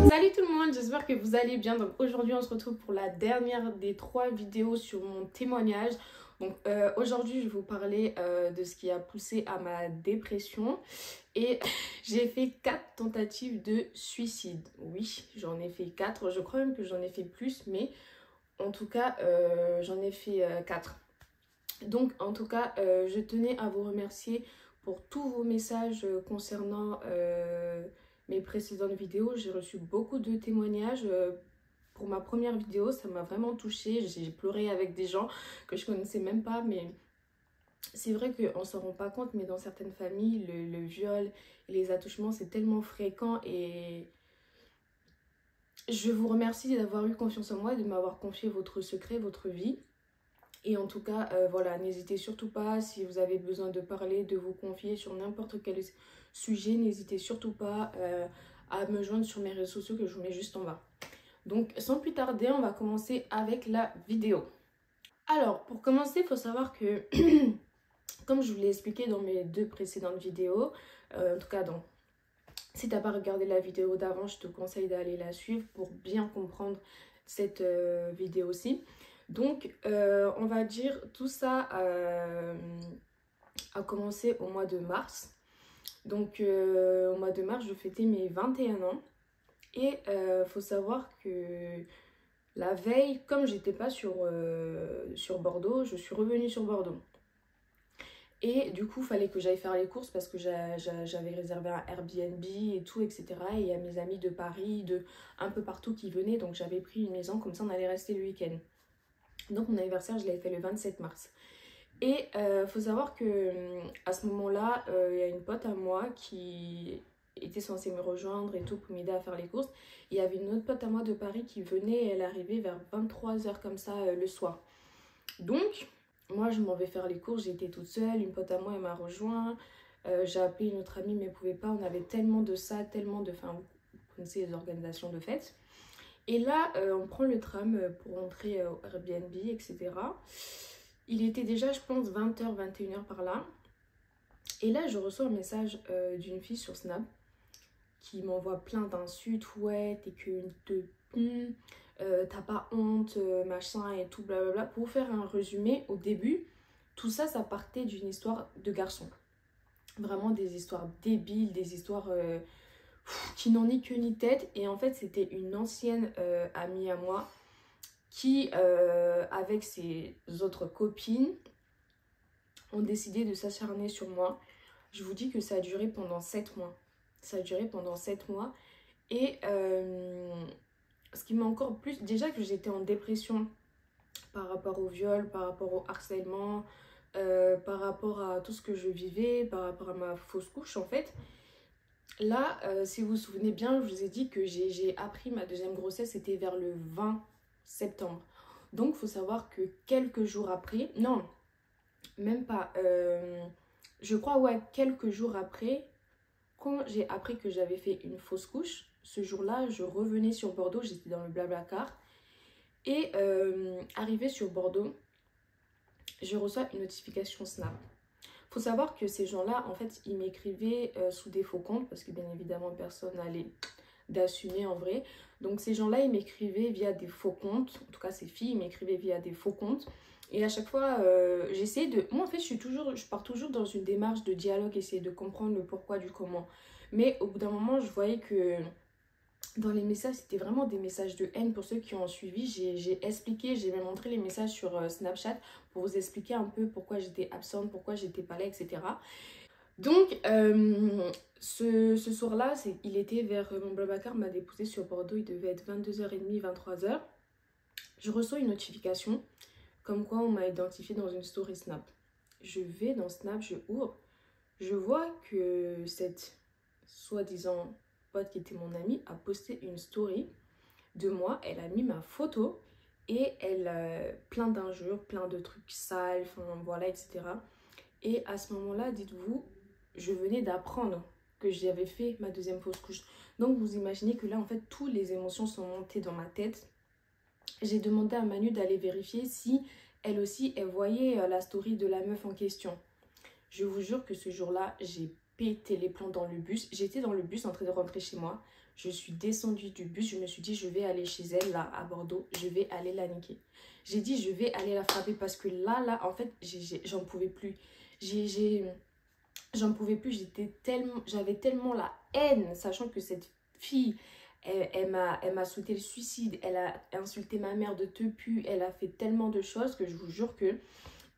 Salut tout le monde, j'espère que vous allez bien. Donc aujourd'hui on se retrouve pour la dernière des 3 vidéos sur mon témoignage. Donc aujourd'hui je vais vous parler de ce qui a poussé à ma dépression. Et j'ai fait 4 tentatives de suicide. Oui, j'en ai fait 4, je crois même que j'en ai fait plus, mais en tout cas j'en ai fait 4. Donc en tout cas je tenais à vous remercier pour tous vos messages concernant mes précédentes vidéos. J'ai reçu beaucoup de témoignages. Pour ma première vidéo, ça m'a vraiment touchée. J'ai pleuré avec des gens que je connaissais même pas, mais c'est vrai qu'on ne s'en rend pas compte, mais dans certaines familles, le viol et les attouchements, c'est tellement fréquent. Et je vous remercie d'avoir eu confiance en moi et de m'avoir confié votre secret, votre vie. Et en tout cas, voilà, n'hésitez surtout pas, si vous avez besoin de parler, de vous confier sur n'importe quel sujet, n'hésitez surtout pas à me joindre sur mes réseaux sociaux que je vous mets juste en bas. Donc, sans plus tarder, on va commencer avec la vidéo. Alors, pour commencer, il faut savoir que, comme je vous l'ai expliqué dans mes 2 précédentes vidéos, en tout cas, si tu n'as pas regardé la vidéo d'avant, je te conseille d'aller la suivre pour bien comprendre cette vidéo-ci. Donc, on va dire tout ça a commencé au mois de mars. Donc, au mois de mars, je fêtais mes 21 ans. Et faut savoir que la veille, comme j'étais pas sur Bordeaux, je suis revenue sur Bordeaux. Et du coup, il fallait que j'aille faire les courses parce que j'avais réservé un Airbnb et tout, etc. Et il y a mes amis de Paris, de un peu partout qui venaient. Donc, j'avais pris une maison, comme ça, on allait rester le week-end. Donc mon anniversaire, je l'avais fait le 27 mars. Et faut savoir que à ce moment-là, il y a une pote à moi qui était censée me rejoindre et tout pour m'aider à faire les courses. Il y avait une autre pote à moi de Paris qui venait et elle arrivait vers 23 h comme ça le soir. Donc moi je m'en vais faire les courses, j'étais toute seule, une pote à moi elle m'a rejoint. J'ai appelé une autre amie mais elle pouvait pas, on avait tellement de ça, tellement de... Enfin, vous connaissez les organisations de fêtes. Et là, on prend le tram pour rentrer au Airbnb, etc. Il était déjà, je pense, 20 h, 21 h par là. Et là, je reçois un message d'une fille sur Snap qui m'envoie plein d'insultes. Ouais, t'es qu'une teubie, t'as pas honte, machin et tout, blablabla. Pour faire un résumé, au début, tout ça, ça partait d'une histoire de garçon. Vraiment des histoires débiles, des histoires... qui n'en est que ni tête. Et en fait c'était une ancienne amie à moi qui avec ses autres copines ont décidé de s'acharner sur moi. Je vous dis que ça a duré pendant 7 mois. Ça a duré pendant 7 mois. Et ce qui m'a encore plus... Déjà que j'étais en dépression par rapport au viol, par rapport au harcèlement, par rapport à tout ce que je vivais, par rapport à ma fausse couche en fait. Là, si vous vous souvenez bien, je vous ai dit que j'ai appris ma deuxième grossesse, c'était vers le 20 septembre. Donc, il faut savoir que quelques jours après, non, même pas, je crois, ouais, quelques jours après, quand j'ai appris que j'avais fait une fausse couche, ce jour-là, je revenais sur Bordeaux, j'étais dans le Blablacar. Et arrivée sur Bordeaux, je reçois une notification Snap. Faut savoir que ces gens-là, en fait, ils m'écrivaient sous des faux comptes parce que bien évidemment, personne n'allait d'assumer en vrai. Donc ces gens-là, ils m'écrivaient via des faux comptes. En tout cas, ces filles, ils m'écrivaient via des faux comptes. Et à chaque fois, j'essayais de... Moi, en fait, je pars toujours dans une démarche de dialogue, essayer de comprendre le pourquoi du comment. Mais au bout d'un moment, je voyais que... Dans les messages, c'était vraiment des messages de haine. Pour ceux qui ont suivi, j'ai expliqué, j'ai même montré les messages sur Snapchat pour vous expliquer un peu pourquoi j'étais absente, pourquoi j'étais pas là, etc. Donc, ce soir-là, il était vers... Mon Blablacar m'a déposé sur Bordeaux, il devait être 22 h 30, 23 h. Je reçois une notification comme quoi on m'a identifié dans une story Snap. Je vais dans Snap, je ouvre, je vois que cette soi-disant pote qui était mon amie a posté une story de moi. Elle a mis ma photo et elle plein d'injures, plein de trucs sales, enfin voilà, etc. Et à ce moment-là, dites-vous, je venais d'apprendre que j'avais fait ma deuxième fausse couche. Donc vous imaginez que là, en fait, toutes les émotions sont montées dans ma tête. J'ai demandé à Manu d'aller vérifier si elle voyait la story de la meuf en question. Je vous jure que ce jour-là, j'ai pété les plombs dans le bus. J'étais dans le bus en train de rentrer chez moi. Je suis descendue du bus. Je me suis dit, je vais aller chez elle, là, à Bordeaux. Je vais aller la niquer. J'ai dit, je vais aller la frapper parce que là, en fait, j'en pouvais plus. J'en pouvais plus. J'avais tellement la haine, sachant que cette fille, elle m'a souhaité le suicide. Elle a insulté ma mère de te pu. Elle a fait tellement de choses que je vous jure que...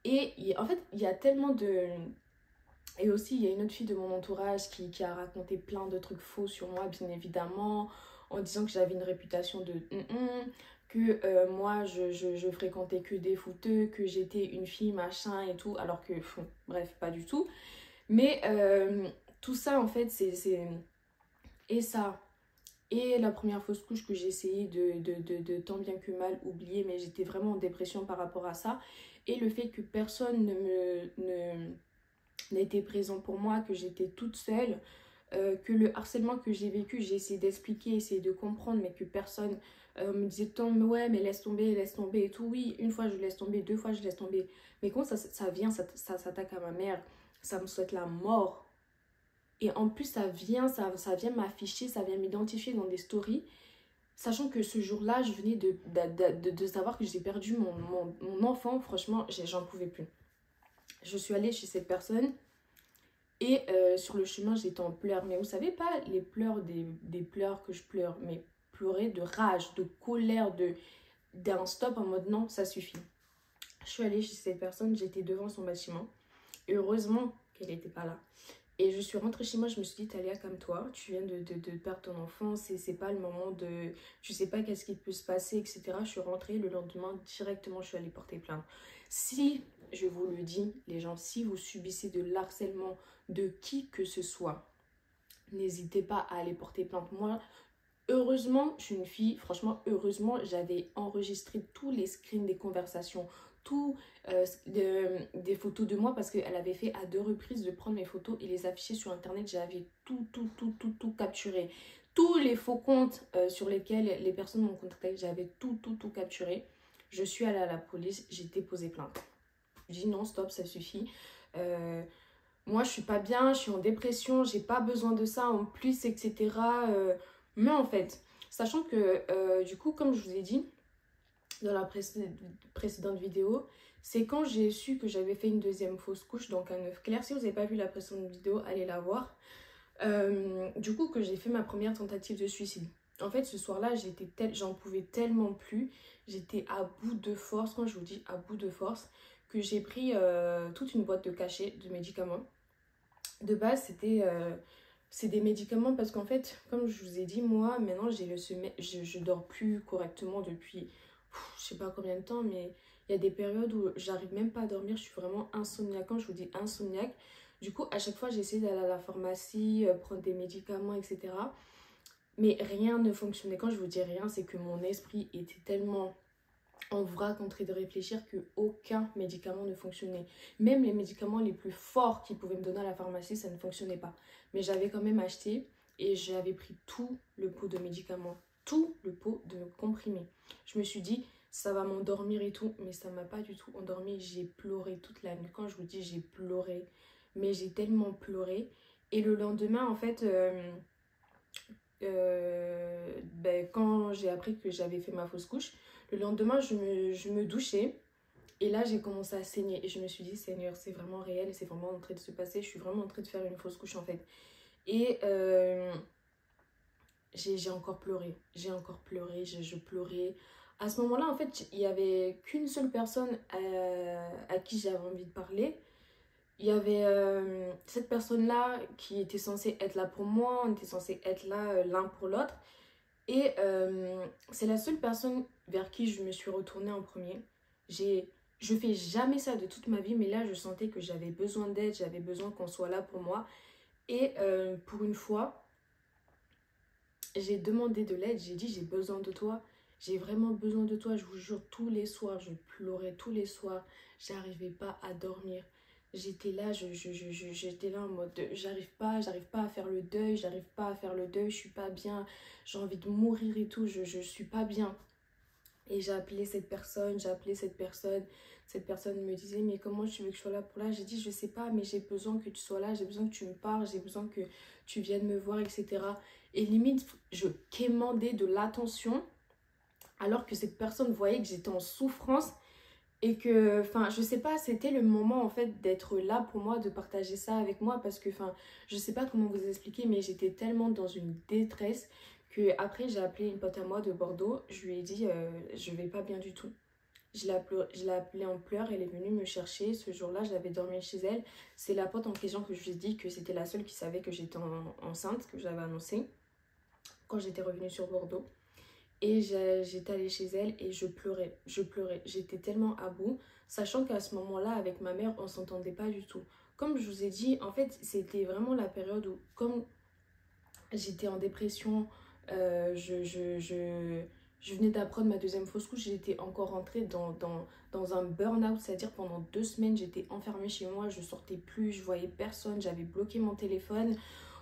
Et en fait, il y a tellement de... Et aussi, il y a une autre fille de mon entourage qui a raconté plein de trucs faux sur moi, bien évidemment, en disant que j'avais une réputation de que moi, je fréquentais que des footeux, que j'étais une fille machin et tout, alors que, bref, pas du tout. Mais tout ça, en fait, c'est... Et ça, et la première fausse couche que j'ai essayé de tant bien que mal oublier, mais j'étais vraiment en dépression par rapport à ça. Et le fait que personne n'était présent pour moi, que j'étais toute seule, que le harcèlement que j'ai vécu, j'ai essayé d'expliquer, essayé de comprendre, mais que personne me disait tant, mais ouais, mais laisse tomber et tout. Oui, une fois je laisse tomber, deux fois je laisse tomber. Mais quand ça vient, ça s'attaque à ma mère, ça me souhaite la mort. Et en plus, ça vient m'afficher, ça vient m'identifier dans des stories. Sachant que ce jour-là, je venais de savoir que j'ai perdu mon enfant. Franchement, j'en pouvais plus. Je suis allée chez cette personne et sur le chemin, j'étais en pleurs. Mais vous savez pas les pleurs des pleurs que je pleure, mais pleurer de rage, de colère, d'un stop en mode non, ça suffit. Je suis allée chez cette personne, j'étais devant son bâtiment. Et heureusement qu'elle n'était pas là. Et je suis rentrée chez moi, je me suis dit, Talia, calme-toi, tu viens de perdre ton enfant, c'est pas le moment de... Tu sais pas qu'est-ce qui peut se passer, etc. Je suis rentrée, le lendemain, directement, je suis allée porter plainte. Si, je vous le dis, les gens, si vous subissez de l'harcèlement de qui que ce soit, n'hésitez pas à aller porter plainte. Moi, heureusement, je suis une fille, franchement, heureusement, j'avais enregistré tous les screens des conversations, des photos de moi parce qu'elle avait fait à 2 reprises de prendre mes photos et les afficher sur internet. J'avais tout capturé. Tous les faux comptes sur lesquels les personnes m'ont contacté, j'avais tout capturé. Je suis allée à la police, j'ai déposé plainte. Je dis non, stop, ça suffit. Moi, je suis pas bien, je suis en dépression, j'ai pas besoin de ça en plus, etc. Mais en fait, sachant que du coup, comme je vous ai dit dans la précédente vidéo, c'est quand j'ai su que j'avais fait une deuxième fausse couche, donc un œuf clair. Si vous n'avez pas vu la précédente vidéo, allez la voir. Du coup, que j'ai fait ma première tentative de suicide. En fait, ce soir-là, j'en pouvais tellement plus. J'étais à bout de force, quand je vous dis à bout de force, que j'ai pris toute une boîte de cachets de médicaments. De base, c'est des médicaments parce qu'en fait, comme je vous ai dit, moi, maintenant, je dors plus correctement depuis je sais pas combien de temps, mais il y a des périodes où j'arrive même pas à dormir, je suis vraiment insomniaque. Quand je vous dis insomniaque, du coup, à chaque fois, j'essaie d'aller à la pharmacie, prendre des médicaments, etc. Mais rien ne fonctionnait. Quand je vous dis rien, c'est que mon esprit était tellement en vrac en train de réfléchir qu'aucun médicament ne fonctionnait. Même les médicaments les plus forts qu'ils pouvaient me donner à la pharmacie, ça ne fonctionnait pas. Mais j'avais quand même acheté et j'avais pris tout le pot de médicaments, tout le pot de comprimés. Je me suis dit, ça va m'endormir et tout, mais ça m'a pas du tout endormi. J'ai pleuré toute la nuit. Quand je vous dis j'ai pleuré, mais j'ai tellement pleuré. Et le lendemain, en fait, quand j'ai appris que j'avais fait ma fausse couche, le lendemain, je me douchais. Et là, j'ai commencé à saigner. Et je me suis dit, Seigneur, c'est vraiment réel, c'est vraiment en train de se passer. Je suis vraiment en train de faire une fausse couche, en fait. Et j'ai encore pleuré. Je pleurais. À ce moment-là, en fait, il n'y avait qu'une seule personne à qui j'avais envie de parler. Il y avait cette personne-là qui était censée être là pour moi. On était censé être là l'un pour l'autre. Et c'est la seule personne vers qui je me suis retournée en premier. Je fais jamais ça de toute ma vie, mais là, je sentais que j'avais besoin d'aide, j'avais besoin qu'on soit là pour moi. Et pour une fois, j'ai demandé de l'aide, j'ai dit j'ai besoin de toi. J'ai vraiment besoin de toi, je vous jure, tous les soirs, je pleurais tous les soirs. J'arrivais pas à dormir. J'étais là, j'étais là en mode, j'arrive pas à faire le deuil, je suis pas bien, j'ai envie de mourir et tout, je suis pas bien. Et j'ai appelé cette personne, j'ai appelé cette personne. Cette personne me disait, mais comment tu veux que je sois là pour là? J'ai dit, je sais pas, mais j'ai besoin que tu sois là, j'ai besoin que tu me parles, j'ai besoin que tu viennes me voir, etc. Et limite, je quémandais de l'attention, alors que cette personne voyait que j'étais en souffrance et que, enfin, je sais pas, c'était le moment en fait d'être là pour moi, de partager ça avec moi parce que, enfin, je sais pas comment vous expliquer, mais j'étais tellement dans une détresse que après j'ai appelé une pote à moi de Bordeaux, je lui ai dit, je vais pas bien du tout. Je l'ai appelée en pleurs, elle est venue me chercher. Ce jour-là, j'avais dormi chez elle. C'est la pote en question que je lui ai dit que c'était la seule qui savait que j'étais enceinte, que j'avais annoncé quand j'étais revenue sur Bordeaux. Et j'étais allée chez elle et je pleurais, je pleurais. J'étais tellement à bout, sachant qu'à ce moment-là, avec ma mère, on s'entendait pas du tout. Comme je vous ai dit, en fait, c'était vraiment la période où, comme j'étais en dépression, euh, je, je, je, je venais d'apprendre ma deuxième fausse couche, j'étais encore rentrée dans un burn-out, c'est-à-dire pendant 2 semaines, j'étais enfermée chez moi, je sortais plus, je voyais personne, j'avais bloqué mon téléphone.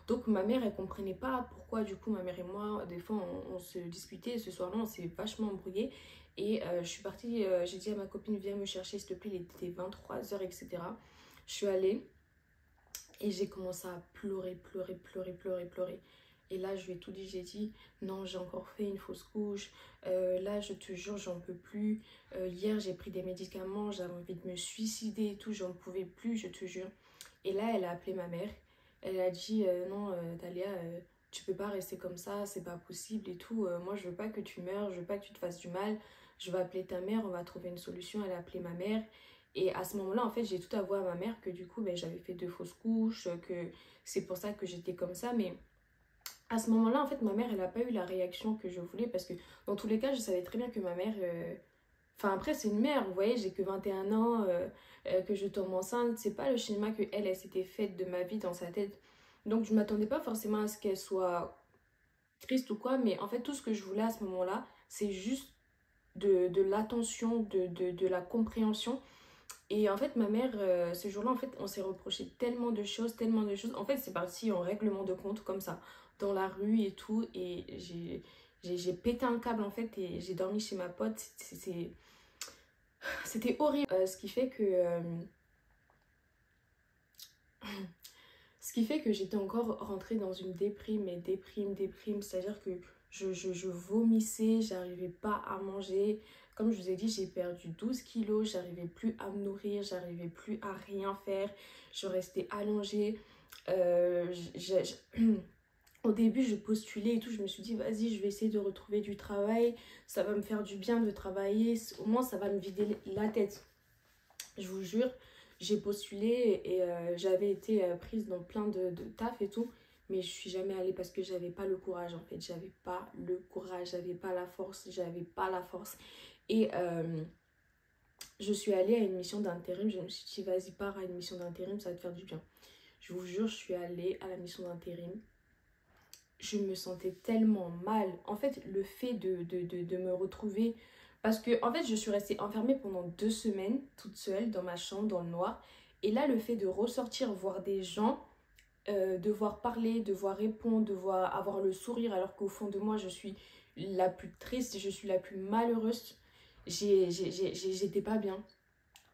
Donc ma mère, elle comprenait pas pourquoi du coup ma mère et moi, des fois on se disputait. Ce soir-là, on s'est vachement embrouillé. Et je suis partie, j'ai dit à ma copine, viens me chercher s'il te plaît, il était 23 h, etc. Je suis allée et j'ai commencé à pleurer, pleurer, pleurer, pleurer, pleurer. Et là, je lui ai tout dit, j'ai dit, non, j'ai encore fait une fausse couche. Là, je te jure, j'en peux plus. Hier, j'ai pris des médicaments, j'avais envie de me suicider et tout, j'en pouvais plus, je te jure. Et là, elle a appelé ma mère. Elle a dit non, Talia, tu peux pas rester comme ça, c'est pas possible et tout. Moi, je veux pas que tu meurs, je veux pas que tu te fasses du mal. Je vais appeler ta mère, on va trouver une solution. Elle a appelé ma mère. Et à ce moment-là, en fait, j'ai tout avoué à ma mère que du coup, ben, j'avais fait 2 fausses couches, que c'est pour ça que j'étais comme ça. Mais à ce moment-là, en fait, ma mère, elle a pas eu la réaction que je voulais parce que dans tous les cas, je savais très bien que ma mère. Enfin, après, c'est une mère, vous voyez, j'ai que 21 ans, que je tombe enceinte. C'est pas le schéma que elle s'était faite de ma vie dans sa tête. Donc, je m'attendais pas forcément à ce qu'elle soit triste ou quoi, mais en fait, tout ce que je voulais à ce moment-là, c'est juste de l'attention, de la compréhension. Et en fait, ma mère, ce jour-là, en fait, on s'est reproché tellement de choses, tellement de choses. En fait, c'est parti en règlement de compte, comme ça, dans la rue et tout. Et j'ai pété un câble, en fait, et j'ai dormi chez ma pote. C'était horrible. Ce qui fait que j'étais encore rentrée dans une déprime, mais déprime. C'est-à-dire que je vomissais, j'arrivais pas à manger. Comme je vous ai dit, j'ai perdu 12 kilos, j'arrivais plus à me nourrir, j'arrivais plus à rien faire. Je restais allongée. Euh, j'ai- j'ai- Au début, je postulais et tout. Je me suis dit, vas-y, je vais essayer de retrouver du travail. Ça va me faire du bien de travailler. Au moins, ça va me vider la tête. Je vous jure, j'ai postulé et j'avais été prise dans plein de taf et tout. Mais je suis jamais allée parce que j'avais pas le courage en fait. J'avais pas le courage, j'avais pas la force, j'avais pas la force. Et je suis allée à une mission d'intérim. Je me suis dit, vas-y, pars à une mission d'intérim, ça va te faire du bien. Je vous jure, je suis allée à la mission d'intérim. Je me sentais tellement mal. En fait, le fait de me retrouver... Parce que, en fait, je suis restée enfermée pendant 2 semaines, toute seule, dans ma chambre, dans le noir. Et là, le fait de ressortir, voir des gens, devoir parler, devoir répondre, devoir avoir le sourire, alors qu'au fond de moi, je suis la plus triste, je suis la plus malheureuse. J'étais pas bien.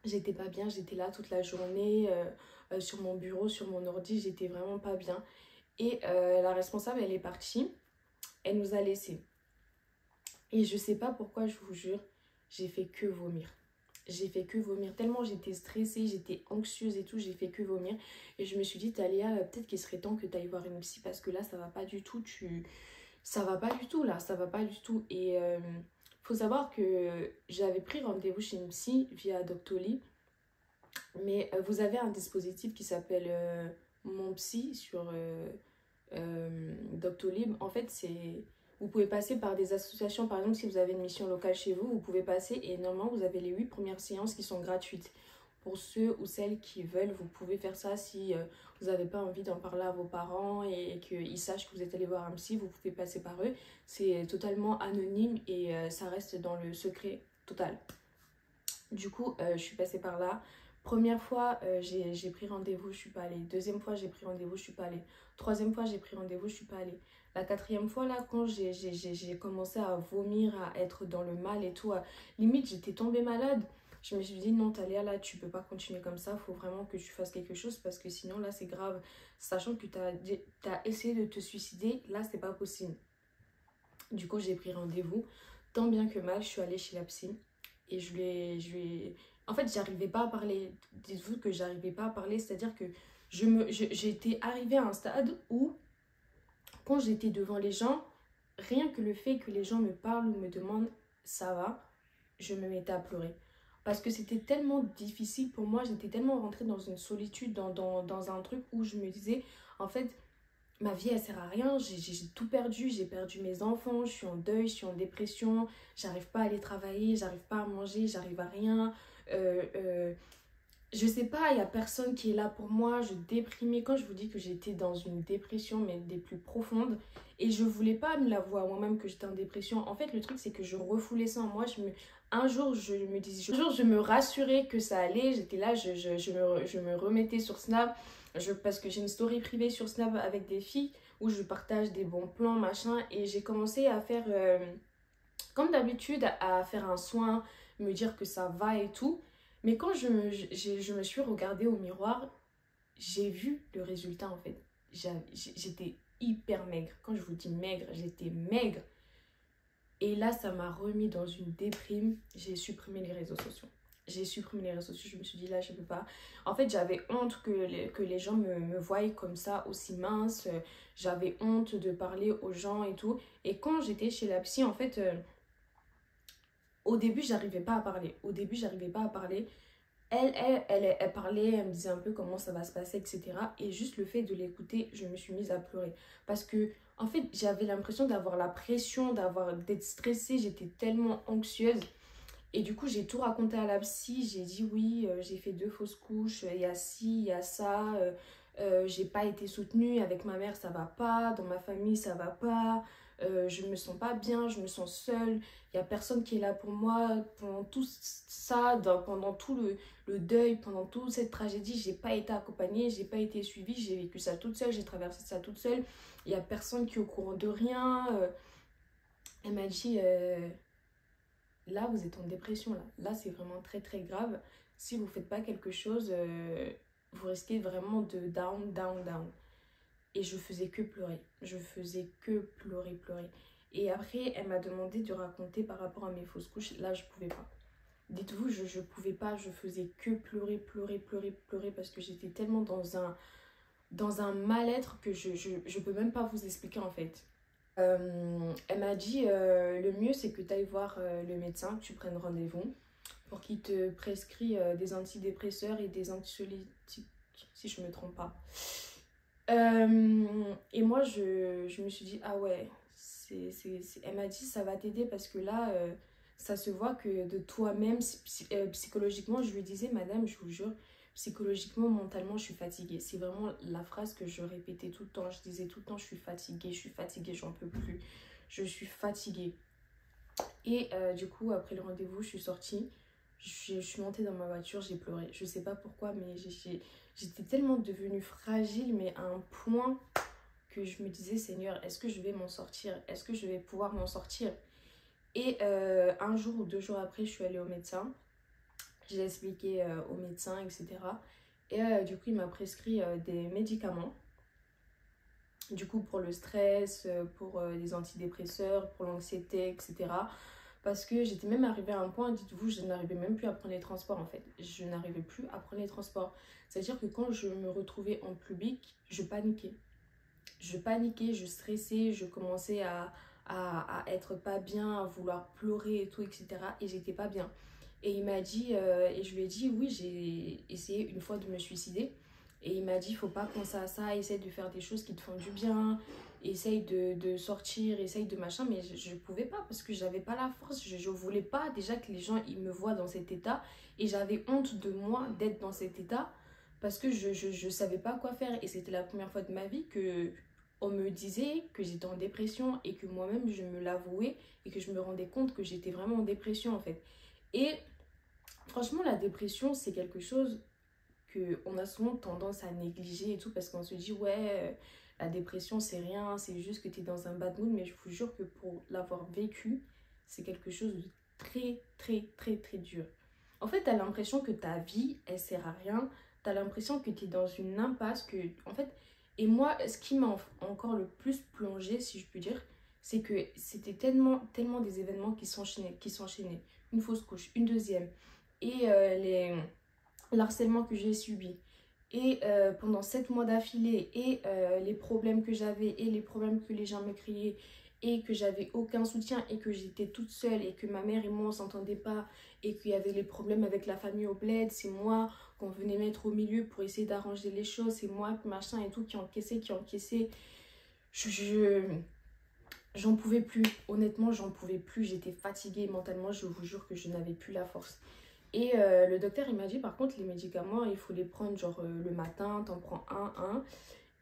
J'étais pas bien, j'étais là toute la journée, sur mon bureau, sur mon ordi, j'étais vraiment pas bien. Et la responsable, elle est partie. Elle nous a laissés. Et je sais pas pourquoi, je vous jure, j'ai fait que vomir. J'ai fait que vomir. Tellement j'étais stressée, j'étais anxieuse et tout, j'ai fait que vomir. Et je me suis dit, Talia, peut-être qu'il serait temps que tu ailles voir une psy parce que là, ça va pas du tout. Ça va pas du tout, là, ça va pas du tout. Et faut savoir que j'avais pris rendez-vous chez une psy via Doctolib. Mais vous avez un dispositif qui s'appelle Mon Psy sur Doctolib. En fait, vous pouvez passer par des associations. Par exemple, si vous avez une mission locale chez vous, vous pouvez passer et normalement, vous avez les 8 premières séances qui sont gratuites. Pour ceux ou celles qui veulent, vous pouvez faire ça si vous n'avez pas envie d'en parler à vos parents et qu'ils sachent que vous êtes allé voir un psy, vous pouvez passer par eux. C'est totalement anonyme et ça reste dans le secret total. Du coup, je suis passée par là. Première fois, j'ai pris rendez-vous, je suis pas allée. Deuxième fois, j'ai pris rendez-vous, je suis pas allée. Troisième fois, j'ai pris rendez-vous, je suis pas allée. La quatrième fois, là, quand j'ai commencé à vomir, à être dans le mal et tout, limite, j'étais tombée malade. Je me suis dit, non, Talia, là, tu peux pas continuer comme ça. Faut vraiment que tu fasses quelque chose parce que sinon, là, c'est grave. Sachant que tu as essayé de te suicider, là, c'est pas possible. Du coup, j'ai pris rendez-vous. Tant bien que mal, je suis allée chez la psy. Et En fait, j'arrivais pas à parler. Dites-vous que j'arrivais pas à parler. C'est-à-dire que j'étais arrivée à un stade où, quand j'étais devant les gens, rien que le fait que les gens me parlent ou me demandent ça va, je me mettais à pleurer. Parce que c'était tellement difficile pour moi, j'étais tellement rentrée dans une solitude, dans un truc où je me disais, en fait, ma vie elle sert à rien, j'ai tout perdu, j'ai perdu mes enfants, je suis en deuil, je suis en dépression, j'arrive pas à aller travailler, j'arrive pas à manger, j'arrive à rien. Euh, euh, je sais pas, il y a personne qui est là pour moi, je déprimais. Quand je vous dis que j'étais dans une dépression, mais des plus profondes, et je voulais pas me l'avouer à moi-même que j'étais en dépression. En fait, le truc, c'est que je refoulais ça en moi. Un jour, je me disais, un jour, je me rassurais que ça allait. J'étais là, je me remettais sur Snap, parce que j'ai une story privée sur Snap avec des filles où je partage des bons plans, machin, et j'ai commencé à faire, comme d'habitude, à faire un soin, me dire que ça va et tout. Mais quand je me suis regardée au miroir, j'ai vu le résultat en fait. J'étais hyper maigre. Quand je vous dis maigre, j'étais maigre. Et là, ça m'a remis dans une déprime. J'ai supprimé les réseaux sociaux. J'ai supprimé les réseaux sociaux. Je me suis dit là, je peux pas. En fait, j'avais honte que les gens me voient comme ça, aussi mince. J'avais honte de parler aux gens et tout. Et quand j'étais chez la psy, en fait, au début, j'arrivais pas à parler. Au début, j'arrivais pas à parler. Elle parlait, elle me disait un peu comment ça va se passer, etc. Et juste le fait de l'écouter, je me suis mise à pleurer. Parce que, en fait, j'avais l'impression d'avoir la pression, d'être stressée. J'étais tellement anxieuse. Et du coup, j'ai tout raconté à la psy. J'ai dit oui, j'ai fait 2 fausses couches. Il y a ci, il y a ça. J'ai pas été soutenue. Avec ma mère, ça va pas. Dans ma famille, ça va pas. Je me sens pas bien. Je me sens seule. Il y a personne qui est là pour moi. Pendant tout ça, pendant tout le deuil, pendant toute cette tragédie, j'ai pas été accompagnée. J'ai pas été suivie. J'ai vécu ça toute seule. J'ai traversé ça toute seule. Il y a personne qui est au courant de rien. Elle m'a dit... là, vous êtes en dépression, là. Là, c'est vraiment très, très grave. Si vous ne faites pas quelque chose, vous risquez vraiment de down, down, down. Et je faisais que pleurer. Je faisais que pleurer, pleurer. Et après, elle m'a demandé de raconter par rapport à mes fausses couches. Là, je pouvais pas. Dites-vous, je pouvais pas. Je faisais que pleurer, pleurer, pleurer, pleurer parce que j'étais tellement dans un mal-être que je peux même pas vous expliquer en fait. Elle m'a dit le mieux c'est que tu ailles voir le médecin, que tu prennes rendez-vous pour qu'il te prescrit des antidépresseurs et des anxiolytiques, si je me trompe pas. Et moi je me suis dit ah ouais, elle m'a dit ça va t'aider parce que là ça se voit que de toi-même psychologiquement, je lui disais madame, je vous jure, psychologiquement, mentalement, je suis fatiguée. C'est vraiment la phrase que je répétais tout le temps. Je disais tout le temps, je suis fatiguée, j'en peux plus. Je suis fatiguée. Et du coup, après le rendez-vous, je suis sortie. Je suis montée dans ma voiture, j'ai pleuré. Je sais pas pourquoi, mais j'étais tellement devenue fragile, mais à un point que je me disais, Seigneur, est-ce que je vais m'en sortir? Est-ce que je vais pouvoir m'en sortir? Et un jour ou 2 jours après, je suis allée au médecin. J'ai expliqué au médecin, etc. Et du coup, il m'a prescrit des médicaments. Du coup, pour le stress, pour les antidépresseurs, pour l'anxiété, etc. Parce que j'étais même arrivée à un point, dites-vous, je n'arrivais même plus à prendre les transports en fait. Je n'arrivais plus à prendre les transports. C'est-à-dire que quand je me retrouvais en public, je paniquais. Je stressais, je commençais à être pas bien, à vouloir pleurer et tout, etc. Et j'étais pas bien. Et il m'a dit, et je lui ai dit, oui, j'ai essayé une fois de me suicider. Et il m'a dit, faut pas penser à ça, essaye de faire des choses qui te font du bien, essaye de sortir, essaye de machin. Mais je pouvais pas parce que j'avais pas la force. Je voulais pas déjà que les gens ils me voient dans cet état. Et j'avais honte de moi d'être dans cet état parce que je savais pas quoi faire. Et c'était la première fois de ma vie que on me disait que j'étais en dépression et que moi-même je me l'avouais et que je me rendais compte que j'étais vraiment en dépression en fait. Et franchement, la dépression, c'est quelque chose qu'on a souvent tendance à négliger et tout parce qu'on se dit, ouais, la dépression c'est rien, c'est juste que tu es dans un bad mood, mais je vous jure que pour l'avoir vécu, c'est quelque chose de très dur. En fait, tu as l'impression que ta vie, elle sert à rien, tu as l'impression que tu es dans une impasse, que en fait, et moi, ce qui m'a encore le plus plongé, si je peux dire, c'est que c'était tellement des événements qui s'enchaînaient. Une fausse couche, une deuxième, et l'harcèlement que j'ai subi, et pendant 7 mois d'affilée, et les problèmes que j'avais, et les problèmes que les gens me criaient, et que j'avais aucun soutien, et que j'étais toute seule, et que ma mère et moi on s'entendait pas, et qu'il y avait les problèmes avec la famille au bled, c'est moi qu'on venait mettre au milieu pour essayer d'arranger les choses, c'est moi, machin et tout, qui encaissait. J'en pouvais plus, honnêtement j'en pouvais plus, j'étais fatiguée mentalement, je vous jure que je n'avais plus la force. Et le docteur il m'a dit par contre les médicaments il faut les prendre genre le matin, t'en prends un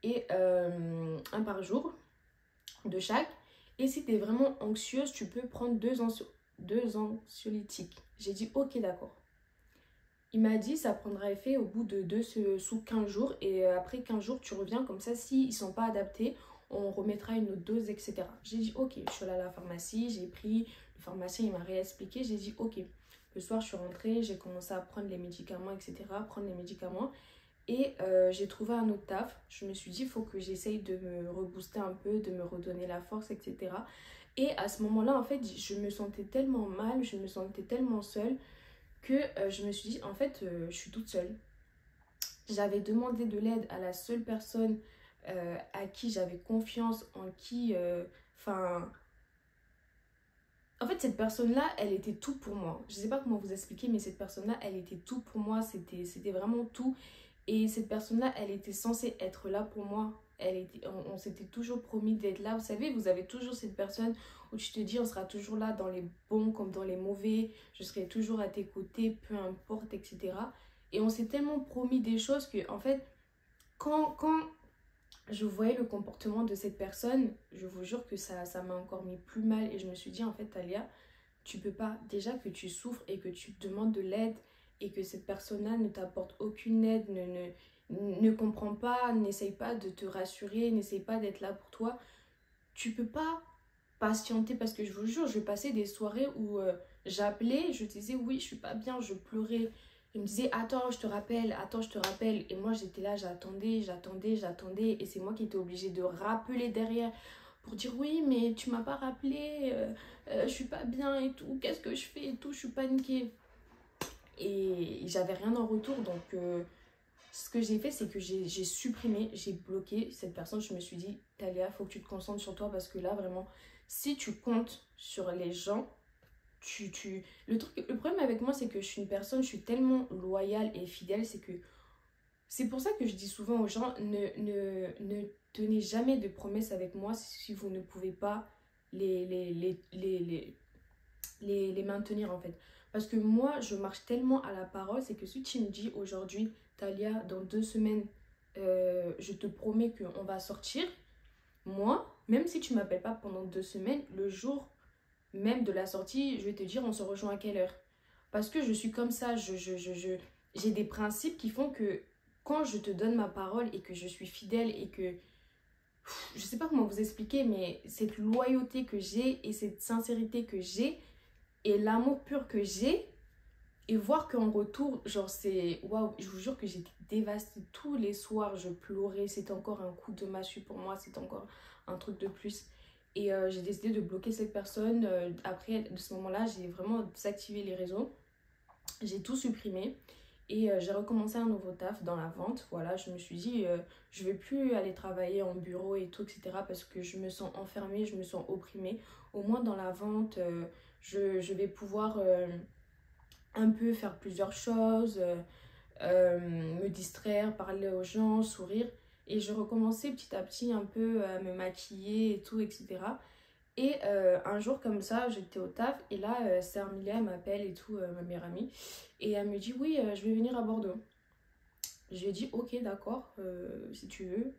et un par jour de chaque. Et si t'es vraiment anxieuse tu peux prendre deux anxiolytiques. J'ai dit ok d'accord. Il m'a dit ça prendra effet au bout de sous 15 jours et après 15 jours tu reviens comme ça s'ils ne sont pas adaptés on remettra une autre dose etc. J'ai dit ok, je suis allée à la pharmacie, j'ai pris, le pharmacien il m'a réexpliqué, j'ai dit ok. Le soir je suis rentrée, j'ai commencé à prendre les médicaments etc. Prendre les médicaments et j'ai trouvé un autre taf. Je me suis dit il faut que j'essaye de me rebooster un peu, de me redonner la force etc. Et à ce moment là en fait je me sentais tellement mal, je me sentais tellement seule que je me suis dit en fait je suis toute seule. J'avais demandé de l'aide à la seule personne à qui j'avais confiance, en qui en fait cette personne là elle était tout pour moi. Je sais pas comment vous expliquer mais cette personne là elle était tout pour moi, c'était vraiment tout. Et cette personne là elle était censée être là pour moi. On s'était toujours promis d'être là. Vous savez, vous avez toujours cette personne où tu te dis on sera toujours là dans les bons comme dans les mauvais. Je serai toujours à tes côtés, peu importe, etc. Et on s'est tellement promis des choses que en fait, quand je voyais le comportement de cette personne, je vous jure que ça m'a encore mis plus mal. Et je me suis dit en fait Talia, tu peux pas, déjà que tu souffres et que tu demandes de l'aide et que cette personne-là ne t'apporte aucune aide, ne comprend pas, n'essaye pas de te rassurer, n'essaye pas d'être là pour toi, tu peux pas patienter parce que je vous jure, je passais des soirées où j'appelais, je disais oui, je suis pas bien, je pleurais. Il me disait attends, je te rappelle. Et moi j'étais là, j'attendais. Et c'est moi qui étais obligée de rappeler derrière pour dire oui, mais tu m'as pas rappelé, je suis pas bien et tout, qu'est-ce que je fais et tout, je suis paniquée. Et j'avais rien en retour, donc ce que j'ai fait, c'est que j'ai supprimé, j'ai bloqué cette personne. Je me suis dit, Talia, faut que tu te concentres sur toi parce que là, vraiment, si tu comptes sur les gens, le problème avec moi, c'est que je suis une personne, je suis tellement loyale et fidèle, c'est pour ça que je dis souvent aux gens, ne tenez jamais de promesses avec moi si vous ne pouvez pas les maintenir en fait. Parce que moi, je marche tellement à la parole, c'est que si tu me dis aujourd'hui, Talia, dans 2 semaines, je te promets qu'on va sortir, moi, même si tu m'appelles pas pendant 2 semaines, le jour même de la sortie, je vais te dire on se rejoint à quelle heure. Parce que je suis comme ça, j'ai des principes qui font que quand je te donne ma parole et que je suis fidèle et que je sais pas comment vous expliquer, mais cette loyauté que j'ai et cette sincérité que j'ai et l'amour pur que j'ai, et voir qu'en retour, genre c'est waouh, je vous jure que j'étais dévastée tous les soirs, je pleurais, c'était encore un coup de massue pour moi, c'était encore un truc de plus. Et j'ai décidé de bloquer cette personne. Après, de ce moment-là, j'ai vraiment désactivé les réseaux, j'ai tout supprimé. Et j'ai recommencé un nouveau taf dans la vente. Voilà, je me suis dit, je vais plus aller travailler en bureau et tout, etc. Parce que je me sens enfermée, je me sens opprimée. Au moins dans la vente, je vais pouvoir un peu faire plusieurs choses, me distraire, parler aux gens, sourire. Et je recommençais petit à petit un peu à me maquiller et tout, etc. Et un jour comme ça, j'étais au taf et là, Sœur Emilia elle m'appelle et tout, ma meilleure amie. Et elle me dit oui, je vais venir à Bordeaux. Je lui ai dit ok, d'accord, si tu veux.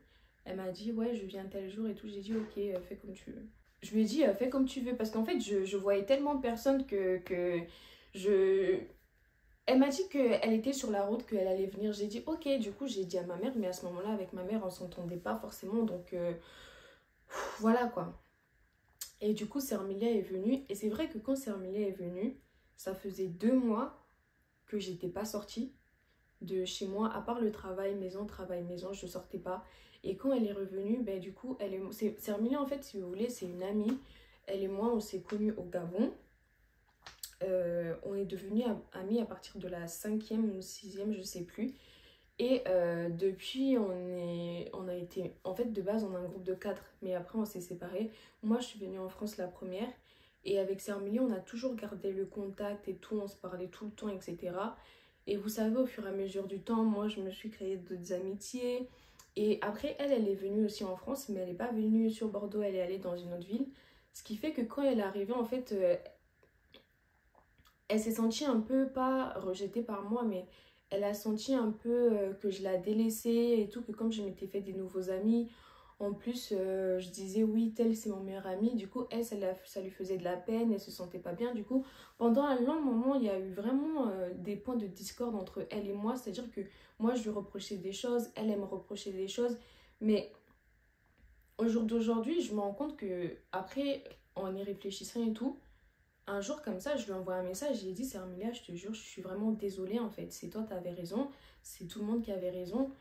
Elle m'a dit ouais, je viens tel jour et tout. J'ai dit ok, fais comme tu veux. Je lui ai dit fais comme tu veux parce qu'en fait, je voyais tellement de personnes que je... Elle m'a dit qu'elle était sur la route, qu'elle allait venir. J'ai dit ok, du coup j'ai dit à ma mère, mais à ce moment-là avec ma mère on s'entendait pas forcément, donc voilà quoi. Et du coup Sœur Emilia est venue, et c'est vrai que quand Sœur Emilia est venue, ça faisait 2 mois que j'étais pas sortie de chez moi, à part le travail maison, je sortais pas. Et quand elle est revenue, ben du coup, Sœur Emilia en fait, si vous voulez, c'est une amie. Elle et moi, on s'est connus au Gabon. On est devenus amis à partir de la 5e ou 6e, je sais plus. Et depuis, on a été... En fait, de base, on a un groupe de 4, mais après, on s'est séparés. Moi, je suis venue en France la première. Et avec Sœur Emilia, on a toujours gardé le contact et tout. On se parlait tout le temps, etc. Et vous savez, au fur et à mesure du temps, moi, je me suis créé d'autres amitiés. Et après, elle est venue aussi en France, mais elle n'est pas venue sur Bordeaux, elle est allée dans une autre ville. Ce qui fait que quand elle est arrivée, en fait, elle s'est sentie un peu, pas rejetée par moi, mais elle a senti un peu que je la délaissais et tout, que comme je m'étais fait des nouveaux amis, en plus je disais oui, tel c'est mon meilleur ami, du coup elle, ça lui faisait de la peine, elle se sentait pas bien, du coup pendant un long moment il y a eu vraiment des points de discorde entre elle et moi, c'est à dire que moi je lui reprochais des choses, elle me reprochait des choses, mais au jour d'aujourd'hui je me rends compte que après en y réfléchissant et tout, un jour comme ça, je lui envoie un message, j'ai dit Sœur Emilia, je te jure, je suis vraiment désolée en fait. C'est toi, t'avais raison, c'est tout le monde qui avait raison.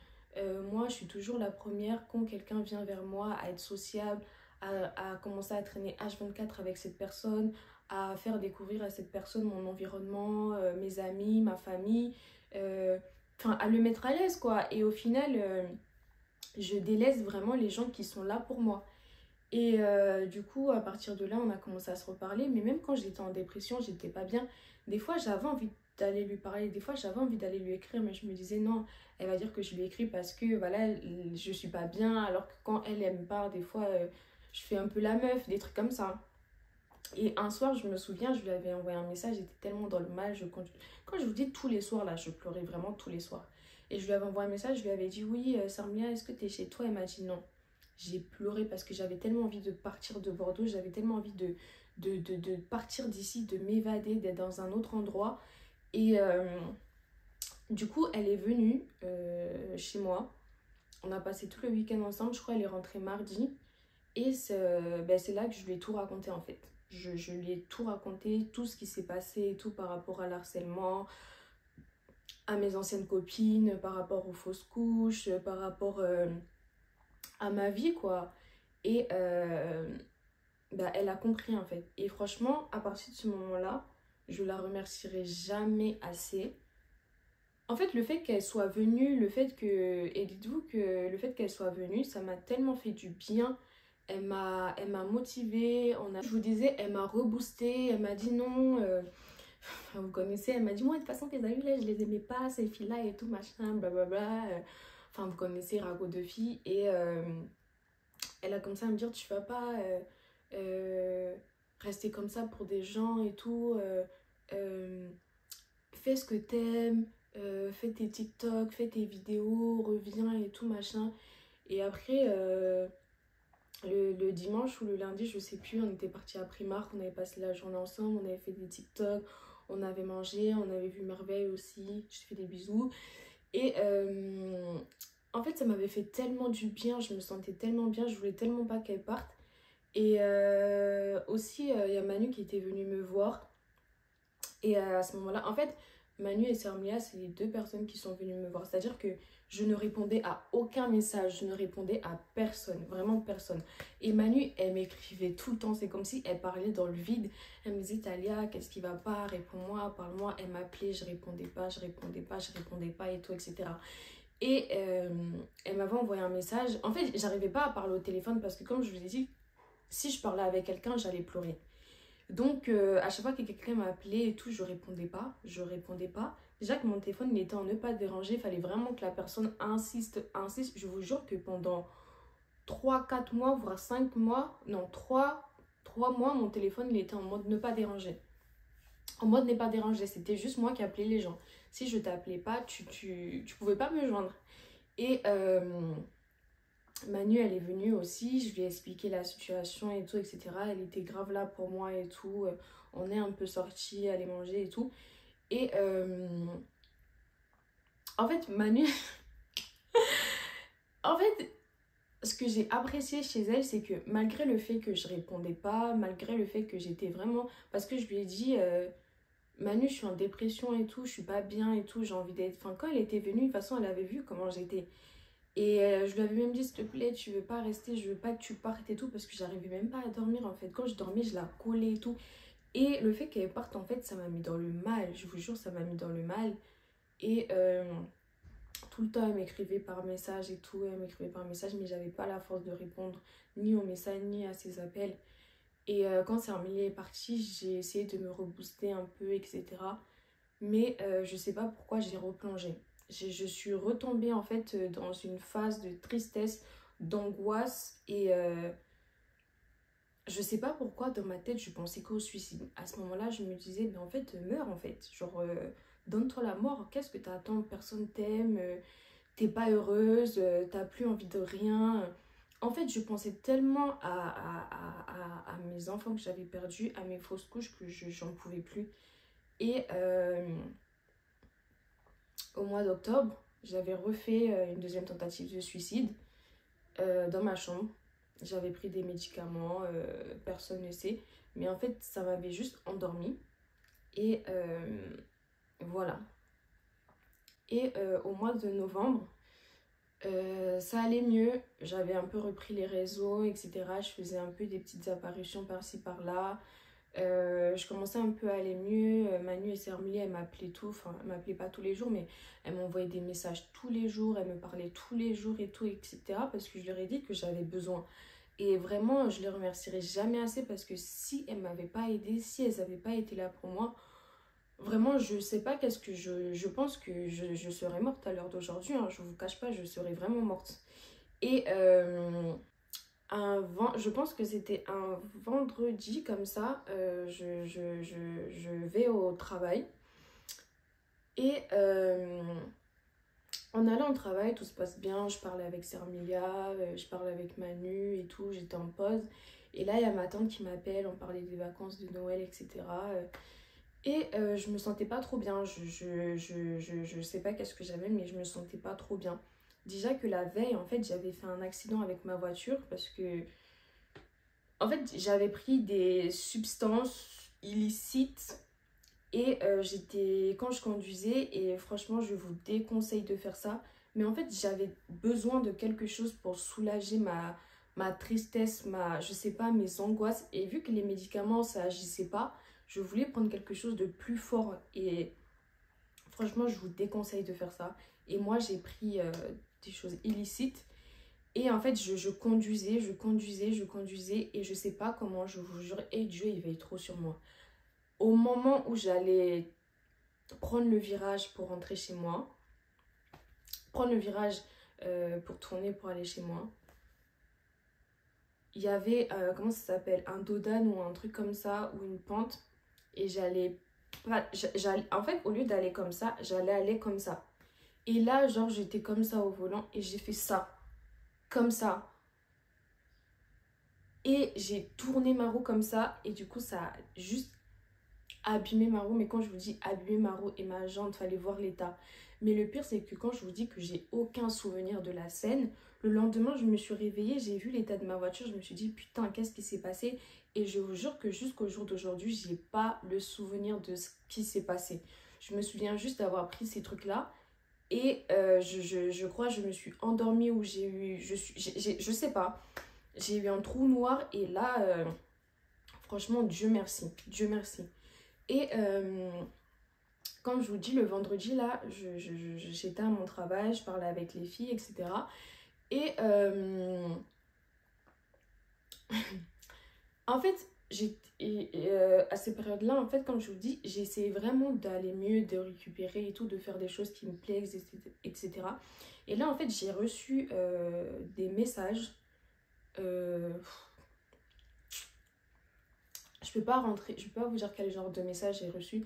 Moi, je suis toujours la première quand quelqu'un vient vers moi à être sociable, à commencer à traîner H24 avec cette personne, à faire découvrir à cette personne mon environnement, mes amis, ma famille, enfin à le mettre à l'aise quoi. Et au final, je délaisse vraiment les gens qui sont là pour moi. Et du coup, à partir de là, on a commencé à se reparler. Mais même quand j'étais en dépression, j'étais pas bien. Des fois, j'avais envie d'aller lui parler. Des fois, j'avais envie d'aller lui écrire. Mais je me disais, non, elle va dire que je lui écris parce que voilà, je suis pas bien. Alors que quand elle me parle, des fois, je fais un peu la meuf, des trucs comme ça. Et un soir, je me souviens, je lui avais envoyé un message. J'étais tellement dans le mal. Quand je vous dis tous les soirs, là, je pleurais vraiment tous les soirs. Et je lui avais envoyé un message. Je lui avais dit, oui, Sarmia, est-ce que tu es chez toi? Elle m'a dit non. J'ai pleuré parce que j'avais tellement envie de partir de Bordeaux, j'avais tellement envie de partir d'ici, de m'évader, d'être dans un autre endroit. Et du coup, elle est venue chez moi. On a passé tout le week-end ensemble. Je crois qu'elle est rentrée mardi. Et c'est là que je lui ai tout raconté en fait. Je lui ai tout raconté, tout ce qui s'est passé et tout par rapport à l'harcèlement, à mes anciennes copines, par rapport aux fausses couches, par rapport à ma vie quoi. Et elle a compris en fait. Et franchement, à partir de ce moment-là, je la remercierai jamais assez. En fait, le fait qu'elle soit venue, et dites-vous que le fait qu'elle soit venue, ça m'a tellement fait du bien. Elle m'a motivée. Je vous disais, elle m'a reboosté. Elle m'a dit non. Vous connaissez, elle m'a dit moi, de toute façon, tes amis là, je les aimais pas, ces filles-là et tout, machin, blablabla. Enfin, vous connaissez, ragot de filles. Et elle a commencé à me dire, tu vas pas rester comme ça pour des gens et tout. Fais ce que t'aimes, fais tes TikTok, fais tes vidéos, reviens et tout, machin. Et après, le dimanche ou le lundi, je sais plus, on était partis à Primark, on avait passé la journée ensemble, on avait fait des TikTok, on avait mangé, on avait vu Merveille aussi, je fais des bisous. Et en fait, ça m'avait fait tellement du bien, je me sentais tellement bien, je voulais tellement pas qu'elle parte. Et aussi, il y a Manu qui était venu me voir. Et à ce moment-là, en fait, Manu et Sœur Emilia, c'est les deux personnes qui sont venues me voir. C'est-à-dire que je ne répondais à aucun message, je ne répondais à personne, vraiment personne. Et Manu, elle m'écrivait tout le temps, c'est comme si elle parlait dans le vide. Elle me disait, Talia, qu'est-ce qui va pas? Réponds-moi, parle-moi. Elle m'appelait, je répondais pas, je répondais pas, je répondais pas et tout, etc. Et elle m'avait envoyé un message. En fait, j'arrivais pas à parler au téléphone parce que comme je vous ai dit, si je parlais avec quelqu'un, j'allais pleurer. Donc, à chaque fois que quelqu'un m'appelait et tout, je répondais pas. Je répondais pas. Déjà que mon téléphone, il était en ne pas déranger. Il fallait vraiment que la personne insiste. Je vous jure que pendant 3 4 mois, voire 5 mois, non, 3 mois, mon téléphone, il était en mode ne pas déranger. En mode ne pas déranger, c'était juste moi qui appelais les gens. Si je t'appelais pas, tu pouvais pas me joindre. Et Manu, elle est venue aussi, je lui ai expliqué la situation et tout, etc. Elle était grave là pour moi et tout. On est un peu sortis, aller manger et tout. Et en fait, Manu, en fait, ce que j'ai apprécié chez elle, c'est que malgré le fait que je répondais pas, malgré le fait que j'étais vraiment... Parce que je lui ai dit, Manu, je suis en dépression et tout, je suis pas bien et tout, j'ai envie d'être... Enfin, quand elle était venue, de toute façon, elle avait vu comment j'étais. Et je lui avais même dit, s'il te plaît, tu veux pas rester, je veux pas que tu partes et tout, parce que j'arrivais même pas à dormir, en fait. Quand je dormais, je la collais et tout. Et le fait qu'elle parte, en fait, ça m'a mis dans le mal. Je vous jure, ça m'a mis dans le mal. Et tout le temps, elle m'écrivait par message et tout. Elle m'écrivait par message, mais j'avais pas la force de répondre ni aux messages, ni à ses appels. Et quand Sermilly est partie, j'ai essayé de me rebooster un peu, etc. Mais je sais pas pourquoi j'ai replongé. Je suis retombée, en fait, dans une phase de tristesse, d'angoisse. Et je sais pas pourquoi, dans ma tête, je pensais qu'au suicide. À ce moment-là, je me disais, mais en fait, meurs, en fait. Genre, donne-toi la mort. Qu'est-ce que t'attends? Personne t'aime. T'es pas heureuse. T'as plus envie de rien. En fait, je pensais tellement à mes enfants que j'avais perdus, à mes fausses couches, que j'en pouvais plus. Et au mois d'octobre, j'avais refait une deuxième tentative de suicide dans ma chambre. J'avais pris des médicaments, personne ne sait. Mais en fait, ça m'avait juste endormie. Et voilà. Et au mois de novembre, ça allait mieux. J'avais un peu repris les réseaux, etc. Je faisais un peu des petites apparitions par-ci, par-là. Je commençais un peu à aller mieux. Manu et Sermilly, elle m'appelait tout. Enfin, elle m'appelait pas tous les jours, mais elle m'envoyait des messages tous les jours. Elle me parlait tous les jours et tout, etc. Parce que je leur ai dit que j'avais besoin. Et vraiment, je les remercierai jamais assez parce que si elles m'avaient pas aidée, si elles n'avaient pas été là pour moi, vraiment, je sais pas qu'est-ce que je pense que je serais morte à l'heure d'aujourd'hui. Hein, je vous cache pas, je serais vraiment morte. Et je pense que c'était un vendredi comme ça, je vais au travail. Et en allant au travail, tout se passe bien. Je parlais avec Sermilia, je parlais avec Manu et tout. J'étais en pause. Et là, il y a ma tante qui m'appelle. On parlait des vacances de Noël, etc. Et je me sentais pas trop bien. Je sais pas qu'est-ce que j'avais, mais je me sentais pas trop bien. Déjà que la veille, en fait, j'avais fait un accident avec ma voiture parce que, en fait, j'avais pris des substances illicites et quand je conduisais, et franchement, je vous déconseille de faire ça. Mais en fait, j'avais besoin de quelque chose pour soulager ma tristesse, je sais pas, mes angoisses. Et vu que les médicaments, ça agissait pas, je voulais prendre quelque chose de plus fort. Et franchement, je vous déconseille de faire ça. Et moi, j'ai pris des choses illicites. Et en fait, je conduisais, et je sais pas comment, je vous jure, et Dieu, il veille trop sur moi. Au moment où j'allais prendre le virage pour rentrer chez moi, prendre le virage pour tourner pour aller chez moi, il y avait, comment ça s'appelle, un dodan ou un truc comme ça, ou une pente, et en fait, au lieu d'aller comme ça, j'allais aller comme ça. Et là, genre, j'étais comme ça au volant, et j'ai fait ça, comme ça. Et j'ai tourné ma roue comme ça, et du coup, ça a juste abîmé ma roue. Mais quand je vous dis abîmé ma roue et ma jante, fallait voir l'état. Mais le pire, c'est que quand je vous dis que j'ai aucun souvenir de la scène, le lendemain, je me suis réveillée, j'ai vu l'état de ma voiture, je me suis dit, putain, qu'est-ce qui s'est passé? Et je vous jure que jusqu'au jour d'aujourd'hui, j'ai pas le souvenir de ce qui s'est passé. Je me souviens juste d'avoir pris ces trucs-là. Et je crois que je me suis endormie ou j'ai eu... Je sais pas. J'ai eu un trou noir et là, franchement, Dieu merci. Dieu merci. Et comme je vous dis, le vendredi, là, j'étais à mon travail, je parlais avec les filles, etc. Et en fait, à ces périodes-là, en fait, comme je vous dis, j'ai essayé vraiment d'aller mieux, de récupérer et tout, de faire des choses qui me plaisent, etc. Et là, en fait, j'ai reçu des messages. Je peux pas vous dire quel genre de message j'ai reçu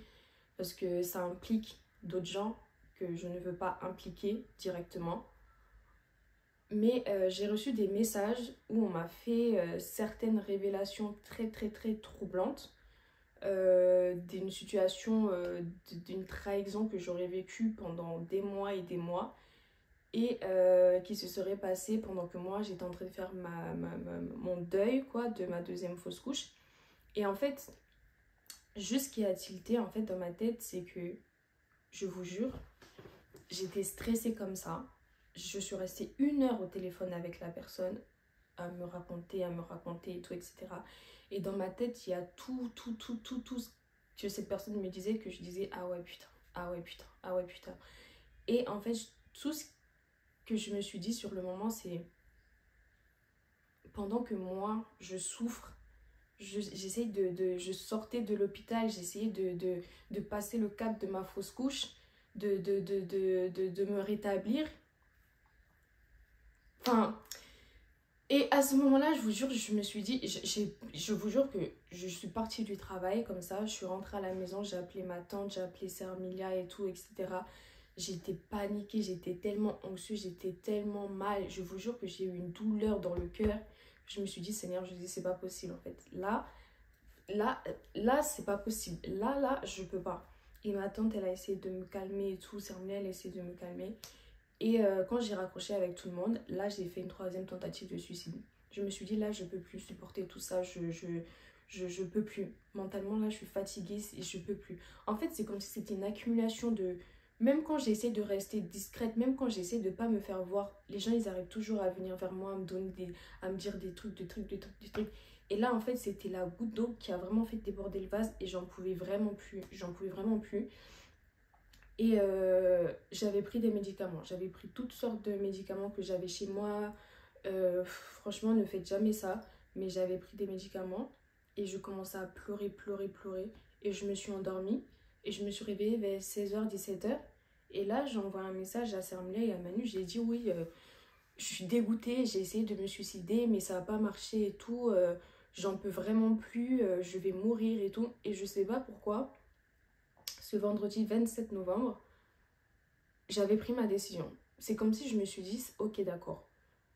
parce que ça implique d'autres gens que je ne veux pas impliquer directement. Mais j'ai reçu des messages où on m'a fait certaines révélations très très très troublantes. d'une situation, d'une trahison que j'aurais vécue pendant des mois et des mois et qui se serait passée pendant que moi j'étais en train de faire mon deuil quoi, de ma deuxième fausse couche. Et en fait, juste ce qui a tilté en fait dans ma tête, c'est que je vous jure, j'étais stressée comme ça. Je suis restée 1 heure au téléphone avec la personne à me raconter et tout, etc. Et dans ma tête, il y a tout ce que cette personne me disait que je disais ah ouais putain, ah ouais putain, ah ouais putain. Et en fait, tout ce que je me suis dit sur le moment, c'est pendant que moi, je souffre, j'essaye je sortais de l'hôpital, j'essayais de passer le cap de ma fausse couche, de me rétablir. Enfin, et à ce moment-là, je vous jure, je me suis dit, je vous jure que je suis partie du travail comme ça, je suis rentrée à la maison, j'ai appelé ma tante, j'ai appelé Sœur Milia et tout, etc. J'étais paniquée, j'étais tellement anxieuse, j'étais tellement mal. Je vous jure que j'ai eu une douleur dans le cœur. Je me suis dit, Seigneur, je dis, c'est pas possible en fait. Là, c'est pas possible. Là, je peux pas. Et ma tante, elle a essayé de me calmer et tout. Sœur Milia, elle a essayé de me calmer. Et quand j'ai raccroché avec tout le monde, là j'ai fait une 3e tentative de suicide. Je me suis dit là je peux plus supporter tout ça, je peux plus. Mentalement là je suis fatiguée et je peux plus. En fait c'est comme si c'était une accumulation de... Même quand j'essaie de rester discrète, même quand j'essaie de pas me faire voir, les gens ils arrivent toujours à venir vers moi, à me dire des trucs. Et là en fait c'était la goutte d'eau qui a vraiment fait déborder le vase et j'en pouvais vraiment plus. Et j'avais pris des médicaments. J'avais pris toutes sortes de médicaments que j'avais chez moi. Franchement, ne faites jamais ça. Mais j'avais pris des médicaments. Et je commençais à pleurer. Et je me suis endormie. Et je me suis réveillée vers 16h, 17h. Et là, j'envoie un message à Sermlia et à Manu. J'ai dit oui, je suis dégoûtée. J'ai essayé de me suicider, mais ça n'a pas marché et tout. J'en peux vraiment plus. Je vais mourir et tout. Et je sais pas pourquoi. Ce vendredi 27 novembre, j'avais pris ma décision. C'est comme si je me suis dit, ok d'accord,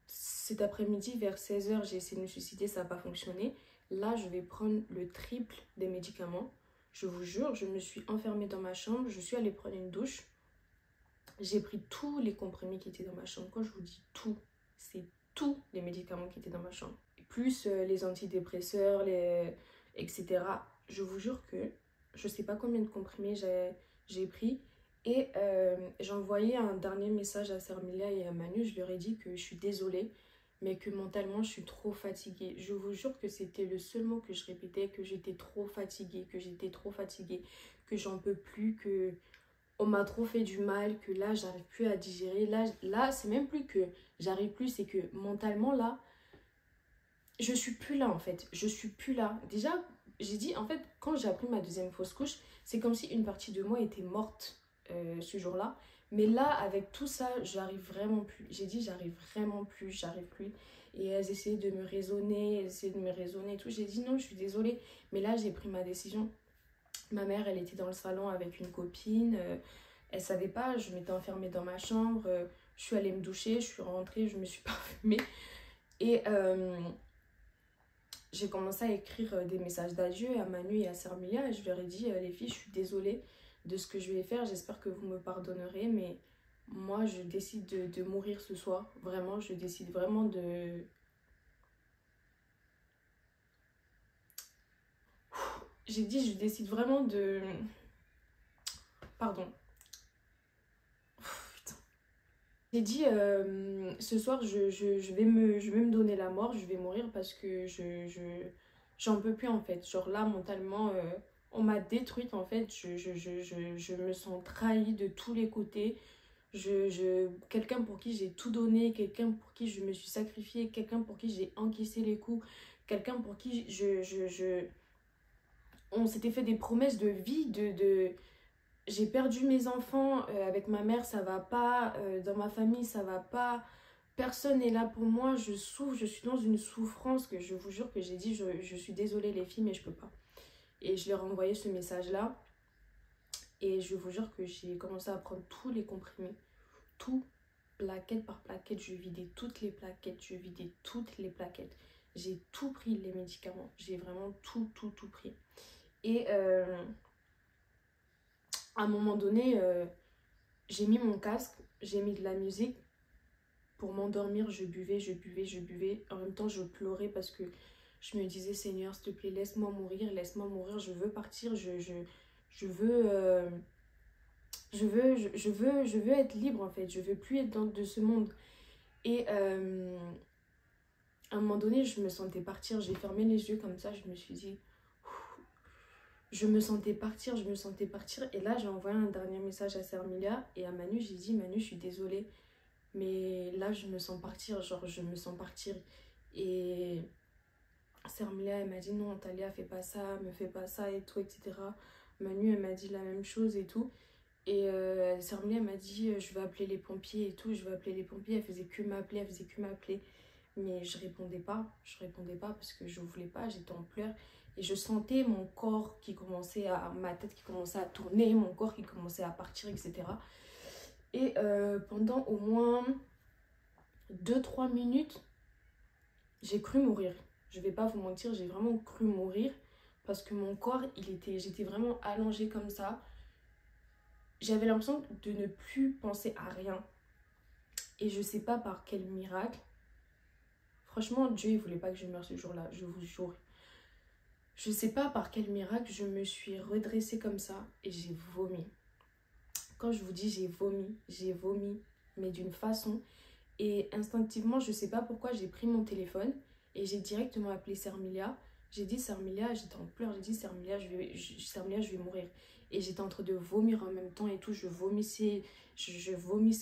cet après-midi vers 16h j'ai essayé de me suicider, ça n'a pas fonctionné. Là je vais prendre le triple des médicaments. Je vous jure, je me suis enfermée dans ma chambre, je suis allée prendre une douche. J'ai pris tous les comprimés qui étaient dans ma chambre. Quand je vous dis tout, c'est tous les médicaments qui étaient dans ma chambre. Plus les antidépresseurs, etc. Je vous jure que je ne sais pas combien de comprimés j'ai pris. Et j'ai envoyé un dernier message à Sermilia et à Manu. Je leur ai dit que je suis désolée, mais que mentalement je suis trop fatiguée. Je vous jure que c'était le seul mot que je répétais, que j'étais trop fatiguée, que j'en peux plus, que on m'a trop fait du mal, que là j'arrive plus à digérer. Là c'est même plus que j'arrive plus, c'est que mentalement là, je suis plus là en fait. Je suis plus là. Déjà, j'ai dit en fait, quand j'ai appris ma deuxième fausse couche, c'est comme si une partie de moi était morte ce jour-là. Mais là, avec tout ça, j'arrive vraiment plus. J'ai dit, j'arrive vraiment plus, j'arrive plus. Et elles essayaient de me raisonner, et tout. J'ai dit non, je suis désolée. Mais là, j'ai pris ma décision. Ma mère, elle était dans le salon avec une copine. Elle savait pas, je m'étais enfermée dans ma chambre. Je suis allée me doucher, je suis rentrée, je me suis parfumée. Et j'ai commencé à écrire des messages d'adieu à Manu et à Sermilia. Et je leur ai dit, les filles, je suis désolée de ce que je vais faire. J'espère que vous me pardonnerez. Mais moi, je décide de mourir ce soir. Vraiment, je décide vraiment de... J'ai dit, je décide vraiment de... Pardon. Putain. J'ai dit, ce soir, je vais me donner la mort, je vais mourir parce que j'en peux plus en fait. Genre là, mentalement, on m'a détruite en fait. Je me sens trahie de tous les côtés. Quelqu'un pour qui j'ai tout donné, quelqu'un pour qui je me suis sacrifiée, quelqu'un pour qui j'ai encaissé les coups, quelqu'un pour qui on s'était fait des promesses de vie, j'ai perdu mes enfants, avec ma mère ça va pas, dans ma famille ça va pas, personne n'est là pour moi, je souffre, je suis dans une souffrance que je vous jure que j'ai dit je suis désolée les filles mais je peux pas. Et je leur ai envoyé ce message là et je vous jure que j'ai commencé à prendre tous les comprimés, tout, plaquette par plaquette, je vidais toutes les plaquettes, j'ai tout pris les médicaments, j'ai vraiment tout pris. Et à un moment donné, j'ai mis mon casque, j'ai mis de la musique. Pour m'endormir, je buvais, je buvais, je buvais. En même temps, je pleurais parce que je me disais, Seigneur, s'il te plaît, laisse-moi mourir, je veux partir, je veux, je veux être libre en fait, je veux plus être de ce monde. Et à un moment donné, je me sentais partir, j'ai fermé les yeux comme ça, je me suis dit, je me sentais partir, je me sentais partir. Et là, j'ai envoyé un dernier message à Sermilia et à Manu, j'ai dit, Manu, je suis désolée, mais là, je me sens partir, genre, je me sens partir. Et Sermilia, elle m'a dit, non, Talia, fais pas ça, me fais pas ça et tout, etc. Manu, elle m'a dit la même chose et tout. Et Sermilia m'a dit, je vais appeler les pompiers et tout, je vais appeler les pompiers. Elle faisait que m'appeler, elle faisait que m'appeler. Mais je répondais pas parce que je voulais pas, j'étais en pleurs. Et je sentais mon corps qui commençait à, ma tête qui commençait à tourner, mon corps qui commençait à partir, etc. Et pendant au moins 2-3 minutes, j'ai cru mourir. Je vais pas vous mentir, j'ai vraiment cru mourir parce que mon corps, j'étais vraiment allongée comme ça. J'avais l'impression de ne plus penser à rien. Et je sais pas par quel miracle. Franchement, Dieu, il voulait pas que je meure ce jour-là, je vous jure. Je sais pas par quel miracle, je me suis redressée comme ça et j'ai vomi. Quand je vous dis j'ai vomi, mais d'une façon. Et instinctivement, je sais pas pourquoi, j'ai pris mon téléphone et j'ai directement appelé Sermilia. J'ai dit Sermilia, j'étais en pleurs, j'ai dit Sermilia, Sermilia, je vais mourir. Et j'étais en train de vomir en même temps et tout, je vomissais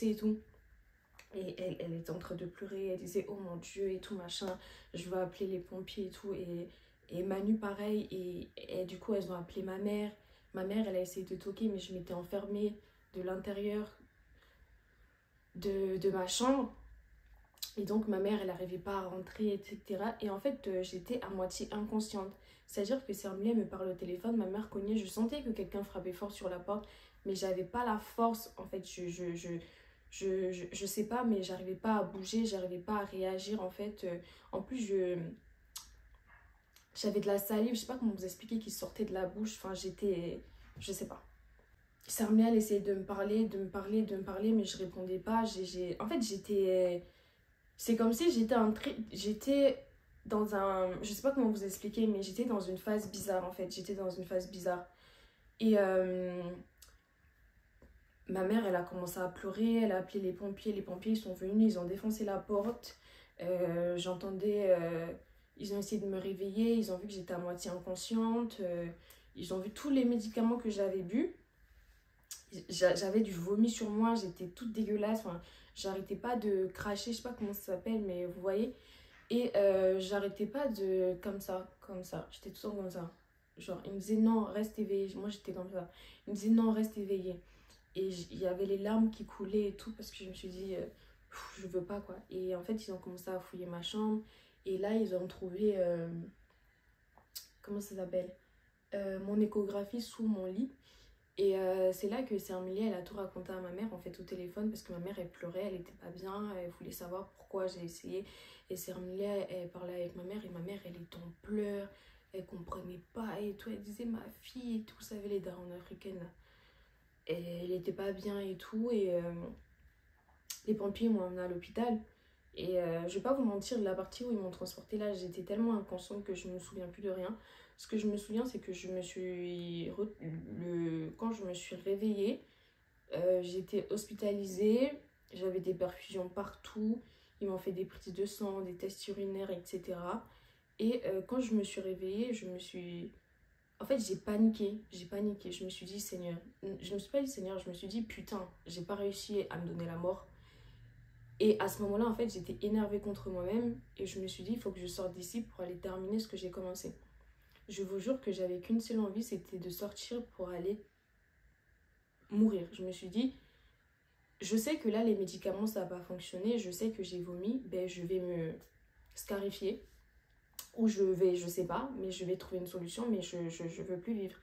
et tout. Et elle était en train de pleurer, elle disait oh mon Dieu et tout machin, je vais appeler les pompiers et tout. Et Manu pareil, et du coup elles ont appelé ma mère. Ma mère elle a essayé de toquer mais je m'étais enfermée de l'intérieur de ma chambre. Et donc ma mère elle n'arrivait pas à rentrer etc. Et en fait j'étais à moitié inconsciente. C'est-à-dire que Sermilia me parle au téléphone, ma mère cognait, je sentais que quelqu'un frappait fort sur la porte. Mais j'avais pas la force en fait, je sais pas, mais j'arrivais pas à bouger, j'arrivais pas à réagir en fait. En plus, j'avais de la salive, je sais pas comment vous expliquer, qui sortait de la bouche. Enfin, j'étais, je sais pas. Sarmia, elle essayait de me parler, mais je répondais pas. En fait, c'est comme si j'étais dans un, je sais pas comment vous expliquer, mais j'étais dans une phase bizarre en fait. J'étais dans une phase bizarre. Et ma mère, elle a commencé à pleurer, elle a appelé les pompiers ils sont venus, ils ont défoncé la porte. J'entendais, ils ont essayé de me réveiller, ils ont vu que j'étais à moitié inconsciente, ils ont vu tous les médicaments que j'avais bu. J'avais du vomi sur moi, j'étais toute dégueulasse, enfin, j'arrêtais pas de cracher, je sais pas comment ça s'appelle, mais vous voyez. Et j'arrêtais pas de, comme ça, j'étais tout le temps comme ça. Genre, il me disait non, reste éveillé, moi j'étais comme ça. Il me disait non, reste éveillé. Et il y avait les larmes qui coulaient et tout parce que je me suis dit, je veux pas quoi. Et en fait, ils ont commencé à fouiller ma chambre. Et là, ils ont trouvé, comment ça s'appelle mon échographie sous mon lit. Et c'est là que Sermilia, elle a tout raconté à ma mère en fait au téléphone parce que ma mère, elle pleurait, elle était pas bien, elle voulait savoir pourquoi j'ai essayé. Et Sermilia, elle parlait avec ma mère et ma mère, elle était en pleurs, elle comprenait pas et tout. Elle disait, ma fille et tout, vous savez, les darons africaines là. Et elle était pas bien et tout. Et les pompiers m'ont emmenée à l'hôpital. Et je vais pas vous mentir, la partie où ils m'ont transportée là, j'étais tellement inconsciente que je me souviens plus de rien. Ce que je me souviens, c'est que quand je me suis réveillée, j'étais hospitalisée, j'avais des perfusions partout, ils m'ont fait des prises de sang, des tests urinaires, etc. Et quand je me suis réveillée, en fait, j'ai paniqué, je me suis dit, Seigneur, je me suis pas dit, Seigneur, je me suis dit, putain, j'ai pas réussi à me donner la mort. Et à ce moment-là, en fait, j'étais énervée contre moi-même et je me suis dit, il faut que je sorte d'ici pour aller terminer ce que j'ai commencé. Je vous jure que j'avais qu'une seule envie, c'était de sortir pour aller mourir. Je me suis dit, je sais que là, les médicaments, ça va pas fonctionner, je sais que j'ai vomi, ben je vais me scarifier. Ou je sais pas, mais je vais trouver une solution, mais je veux plus vivre.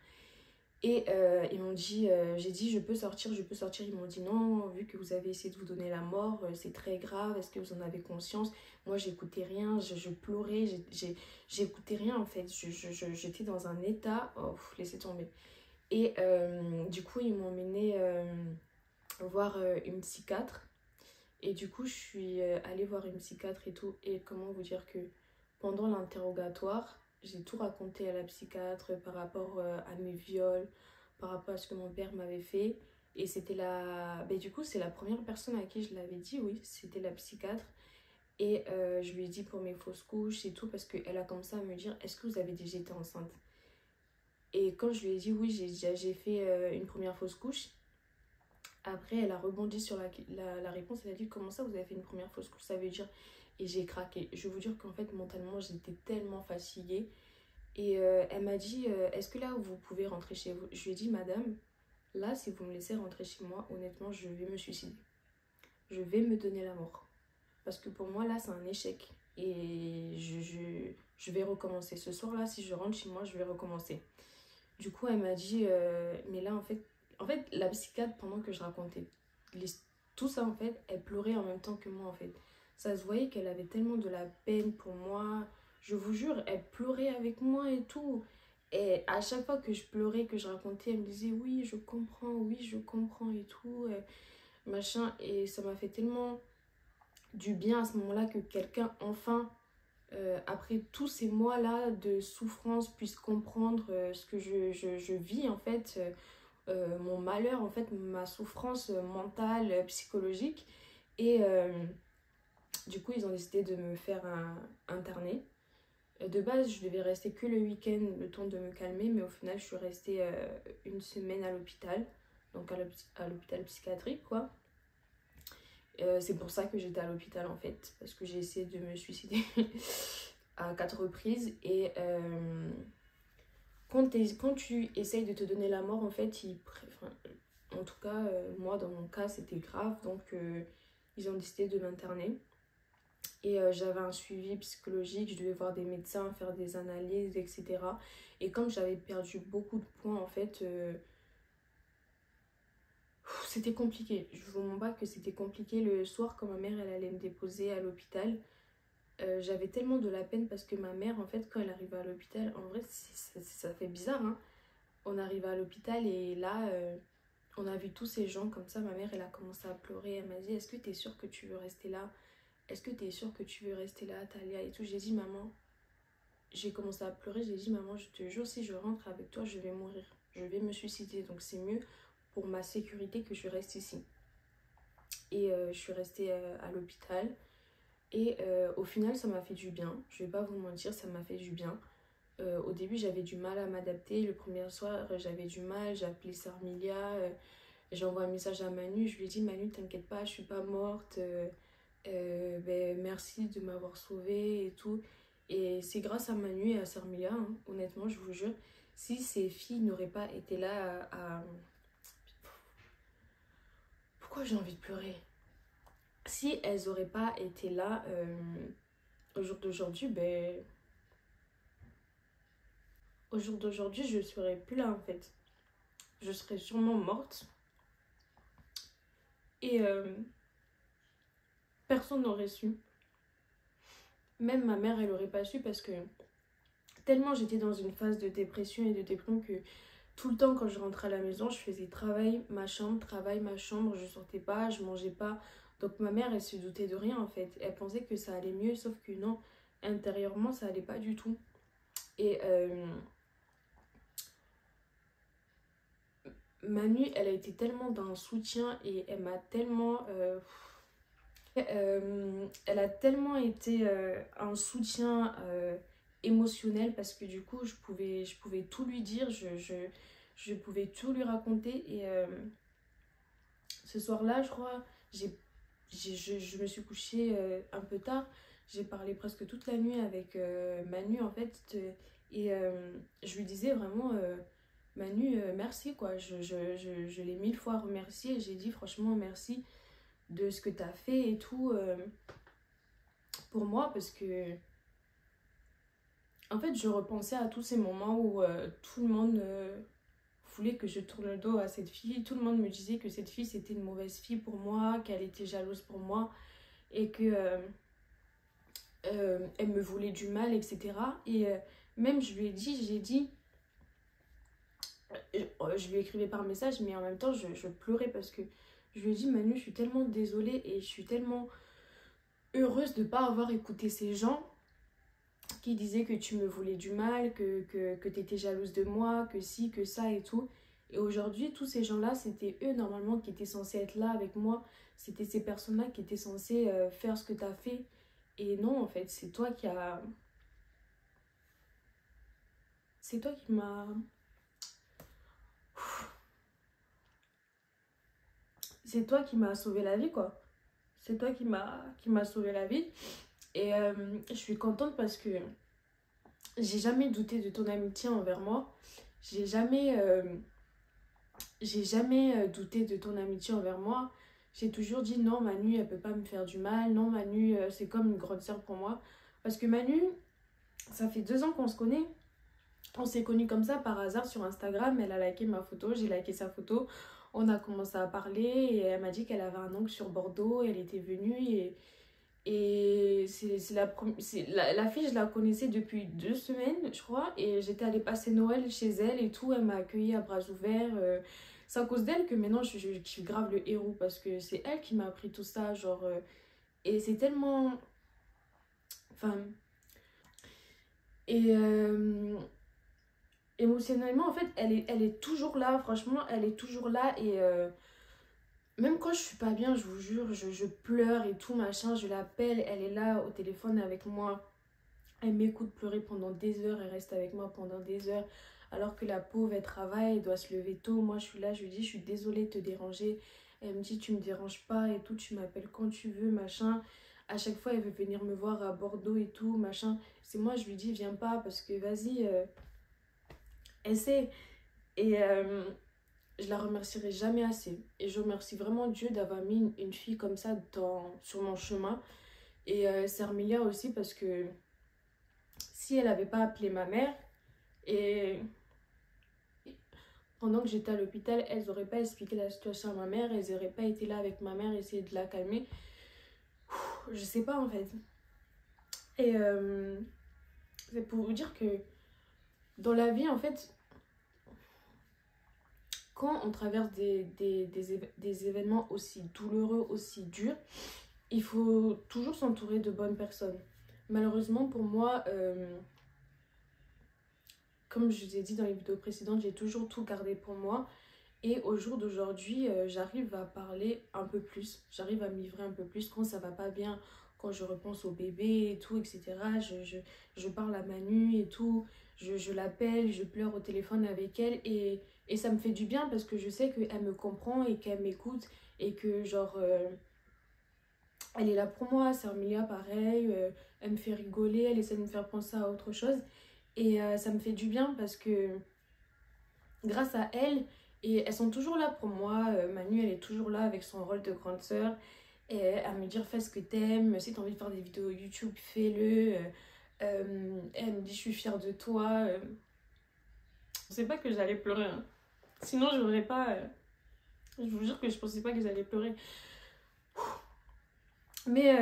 Et ils m'ont dit, j'ai dit je peux sortir, je peux sortir. Ils m'ont dit non, vu que vous avez essayé de vous donner la mort, c'est très grave, est-ce que vous en avez conscience? Moi j'écoutais rien, je pleurais, j'écoutais rien en fait. J'étais dans un état, oh, laissez tomber. Et du coup ils m'ont emmené voir une psychiatre. Et du coup je suis allée voir une psychiatre et tout. Et comment vous dire que pendant l'interrogatoire, j'ai tout raconté à la psychiatre par rapport à mes viols, par rapport à ce que mon père m'avait fait. Et c'était la... Ben, du coup, c'est la première personne à qui je l'avais dit, oui, c'était la psychiatre. Et je lui ai dit pour mes fausses couches et tout, parce qu'elle a commencé à me dire, est-ce que vous avez déjà été enceinte? Et quand je lui ai dit, oui, j'ai fait une première fausse couche, après, elle a rebondi sur la réponse. Elle a dit, comment ça, vous avez fait une première fausse couche? Ça veut dire... Et j'ai craqué. Je vais vous dire qu'en fait, mentalement, j'étais tellement fatiguée. Et elle m'a dit, est-ce que là, vous pouvez rentrer chez vous? Je lui ai dit, madame, là, si vous me laissez rentrer chez moi, honnêtement, je vais me suicider. Je vais me donner la mort. Parce que pour moi, là, c'est un échec. Et je vais recommencer. Ce soir-là, si je rentre chez moi, je vais recommencer. Du coup, elle m'a dit, mais là, en fait, la psychiatre, pendant que je racontais tout ça, en fait, elle pleurait en même temps que moi, en fait. Ça se voyait qu'elle avait tellement de la peine pour moi. Je vous jure, elle pleurait avec moi et tout. Et à chaque fois que je pleurais, que je racontais, elle me disait, oui, je comprends et tout, machin. Et ça m'a fait tellement du bien à ce moment-là que quelqu'un, enfin, après tous ces mois-là de souffrance, puisse comprendre ce que je vis, en fait. Mon malheur, en fait, ma souffrance mentale, psychologique. Et du coup, ils ont décidé de me faire interner. De base, je devais rester que le week-end, le temps de me calmer, mais au final, je suis restée une semaine à l'hôpital, donc à l'hôpital psychiatrique, quoi. C'est pour ça que j'étais à l'hôpital, en fait, parce que j'ai essayé de me suicider à 4 reprises. Et quand tu essayes de te donner la mort, en fait, en tout cas, moi, dans mon cas, c'était grave, donc ils ont décidé de m'interner. Et j'avais un suivi psychologique, je devais voir des médecins, faire des analyses, etc. Et comme j'avais perdu beaucoup de poinds, en fait, c'était compliqué. Je vous mens pas que c'était compliqué. Le soir, quand ma mère elle allait me déposer à l'hôpital, j'avais tellement de la peine parce que ma mère, en fait, quand elle arrivait à l'hôpital, en vrai, ça fait bizarre, hein. On arrivait à l'hôpital et là, on a vu tous ces gens comme ça. Ma mère, elle a commencé à pleurer. Elle m'a dit, est-ce que tu es sûre que tu veux rester là? Est-ce que tu es sûre que tu veux rester là, Talia et tout? J'ai dit, maman, j'ai commencé à pleurer. J'ai dit, maman, je te jure, si je rentre avec toi, je vais mourir. Je vais me suicider. Donc c'est mieux pour ma sécurité que je reste ici. Et je suis restée à l'hôpital. Et au final, ça m'a fait du bien. Je vais pas vous mentir, ça m'a fait du bien. Au début, j'avais du mal à m'adapter. Le premier soir, j'avais du mal. J'ai appelé Sarmilia. J'ai envoyé un message à Manu. Je lui ai dit, Manu, t'inquiète pas, je suis pas morte. Ben, merci de m'avoir sauvée et tout. Et c'est grâce à Manu et à Sarmilia, hein, honnêtement, je vous jure. Si ces filles n'auraient pas été là Pourquoi j'ai envie de pleurer? Si elles n'auraient pas été là au jour d'aujourd'hui, ben... Au jour d'aujourd'hui, je ne serais plus là, en fait. Je serais sûrement morte. Et personne n'aurait su. Même ma mère, elle n'aurait pas su parce que tellement j'étais dans une phase de dépression et de déprime que tout le temps quand je rentrais à la maison, je faisais travail, ma chambre, je sortais pas, je mangeais pas. Donc ma mère, elle se doutait de rien en fait. Elle pensait que ça allait mieux, sauf que non, intérieurement, ça allait pas du tout. Et Manu, elle a été tellement d'un soutien et elle m'a tellement... elle a tellement été un soutien émotionnel parce que du coup, je pouvais tout lui dire, je pouvais tout lui raconter. Et ce soir-là, je crois, je me suis couchée un peu tard. J'ai parlé presque toute la nuit avec Manu en fait. Et je lui disais vraiment... Manu, merci quoi, je l'ai 1000 fois remercié. J'ai dit franchement merci de ce que tu as fait et tout pour moi parce que en fait je repensais à tous ces moments où tout le monde voulait que je tourne le dos à cette fille. Tout le monde me disait que cette fille c'était une mauvaise fille pour moi, qu'elle était jalouse pour moi et que elle me voulait du mal, etc. Et même je lui ai dit, j'ai dit, je lui écrivais par message, mais en même temps je pleurais parce que je lui ai dit, Manu, je suis tellement désolée et je suis tellement heureuse de ne pas avoir écouté ces gens qui disaient que tu me voulais du mal, que tu étais jalouse de moi, que si, que ça et tout. Et aujourd'hui, tous ces gens-là, c'était eux normalement qui étaient censés être là avec moi. C'était ces personnes-là qui étaient censées faire ce que tu as fait. Et non, en fait, c'est toi qui as... C'est toi qui m'as... C'est toi qui m'as sauvé la vie, quoi. C'est toi qui m'a sauvé la vie. Et je suis contente parce que j'ai jamais douté de ton amitié envers moi. J'ai jamais douté de ton amitié envers moi. J'ai toujours dit non, Manu, elle peut pas me faire du mal. Non, Manu, c'est comme une grande sœur pour moi. Parce que Manu, ça fait 2 ans qu'on se connaît. On s'est connus comme ça par hasard sur Instagram. Elle a liké ma photo, j'ai liké sa photo. On a commencé à parler et elle m'a dit qu'elle avait un oncle sur Bordeaux. Elle était venue et la fille, je la connaissais depuis 2 semaines, je crois. Et j'étais allée passer Noël chez elle et tout. Elle m'a accueillie à bras ouverts. C'est à cause d'elle que maintenant je kiffe grave le héros parce que c'est elle qui m'a appris tout ça. Genre, et c'est tellement. Enfin. Et émotionnellement, en fait, elle est toujours là. Franchement, elle est toujours là. Et même quand je suis pas bien, je vous jure, je pleure et tout, machin. Je l'appelle, elle est là au téléphone avec moi. Elle m'écoute pleurer pendant des heures. Elle reste avec moi pendant des heures. Alors que la pauvre, elle travaille, elle doit se lever tôt. Moi, je suis là, je lui dis, je suis désolée de te déranger. Elle me dit, tu me déranges pas et tout, tu m'appelles quand tu veux, machin. À chaque fois, elle veut venir me voir à Bordeaux et tout, machin. C'est moi, je lui dis, viens pas parce que vas-y, essaie. Et je la remercierai jamais assez. Et je remercie vraiment Dieu d'avoir mis une fille comme ça sur mon chemin. Et Sermilia aussi parce que si elle n'avait pas appelé ma mère et pendant que j'étais à l'hôpital, elles n'auraient pas expliqué la situation à ma mère, elles n'auraient pas été là avec ma mère, essayer de la calmer. Je sais pas en fait. Et c'est pour vous dire que dans la vie en fait, quand on traverse des événements aussi douloureux, aussi durs, il faut toujours s'entourer de bonnes personnes. Malheureusement pour moi, comme je vous ai dit dans les vidéos précédentes, j'ai toujours tout gardé pour moi. Et au jour d'aujourd'hui, j'arrive à parler un peu plus. J'arrive à me livrer un peu plus quand ça va pas bien, quand je repense au bébé et tout, etc. Je parle à Manu et tout. Je l'appelle, je pleure au téléphone avec elle. Et ça me fait du bien parce que je sais qu'elle me comprend et qu'elle m'écoute. Et que genre, elle est là pour moi. C'est Armilia pareil. Elle me fait rigoler, elle essaie de me faire penser à autre chose. Et ça me fait du bien parce que grâce à elle, et elles sont toujours là pour moi. Manu, elle est toujours là avec son rôle de grande sœur. Et à me dire, fais ce que t'aimes. Si t'as envie de faire des vidéos YouTube, fais-le. Elle me dit, je suis fière de toi. Je pensais pas que j'allais pleurer. Hein. Sinon, j'aurais pas... je vous jure que je pensais pas que j'allais pleurer. Mais